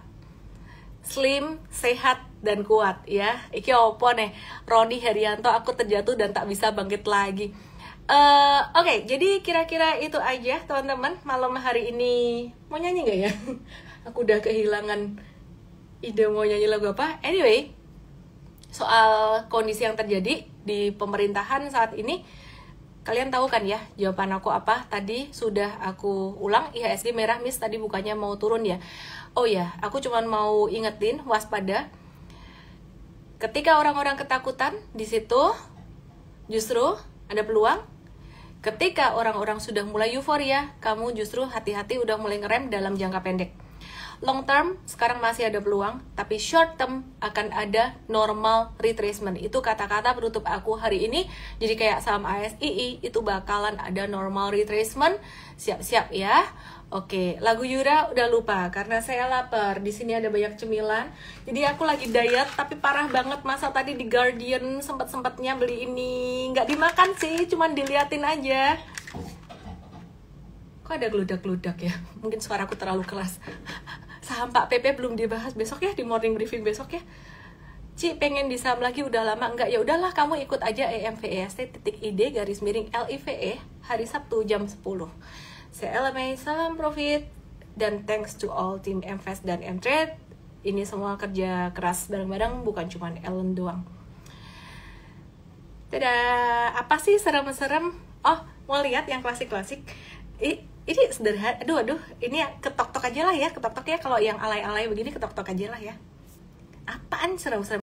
slim, sehat, dan kuat ya. Iki opo nih, Roni Herianto, aku terjatuh dan tak bisa bangkit lagi. Oke, jadi kira-kira itu aja teman-teman. Malam hari ini mau nyanyi gak ya? Aku udah kehilangan ide mau nyanyi lagu apa. Anyway, soal kondisi yang terjadi di pemerintahan saat ini, kalian tahu kan ya jawaban aku apa? Tadi sudah aku ulang, IHSG merah miss, tadi bukannya mau turun ya. Oh ya, aku cuma mau ingetin waspada. Ketika orang-orang ketakutan, di situ justru ada peluang. Ketika orang-orang sudah mulai euforia, kamu justru hati-hati udah mulai ngerem dalam jangka pendek. Long term sekarang masih ada peluang, tapi short term akan ada normal retracement. Itu kata-kata penutup aku hari ini. Jadi kayak saham ASII itu bakalan ada normal retracement. Siap-siap ya. Oke, lagu Yura udah lupa karena saya lapar. Di sini ada banyak cemilan. Jadi aku lagi diet tapi parah banget. Masa tadi di Guardian sempat-sempatnya beli ini. Nggak dimakan sih, cuman diliatin aja. Kok ada geludak-geludak ya? Mungkin suaraku terlalu keras. Saham Pak PP belum dibahas, besok ya di morning briefing besok ya. Ci pengen di saham lagi udah lama enggak, ya udahlah kamu ikut aja EMVEST.id _LIVE hari Sabtu jam 10. Saya LMA, salam profit, dan thanks to all team MVest dan M-Trade. Ini semua kerja keras bareng-bareng, bukan cuma Ellen doang. Dadah, apa sih serem-serem? Oh, mau lihat yang klasik-klasik? Ini sederhana, aduh, ini ketok-tok aja lah ya, ketok-tok ya, kalau yang alay-alay begini ketok-tok aja lah ya. Apaan serem-serem?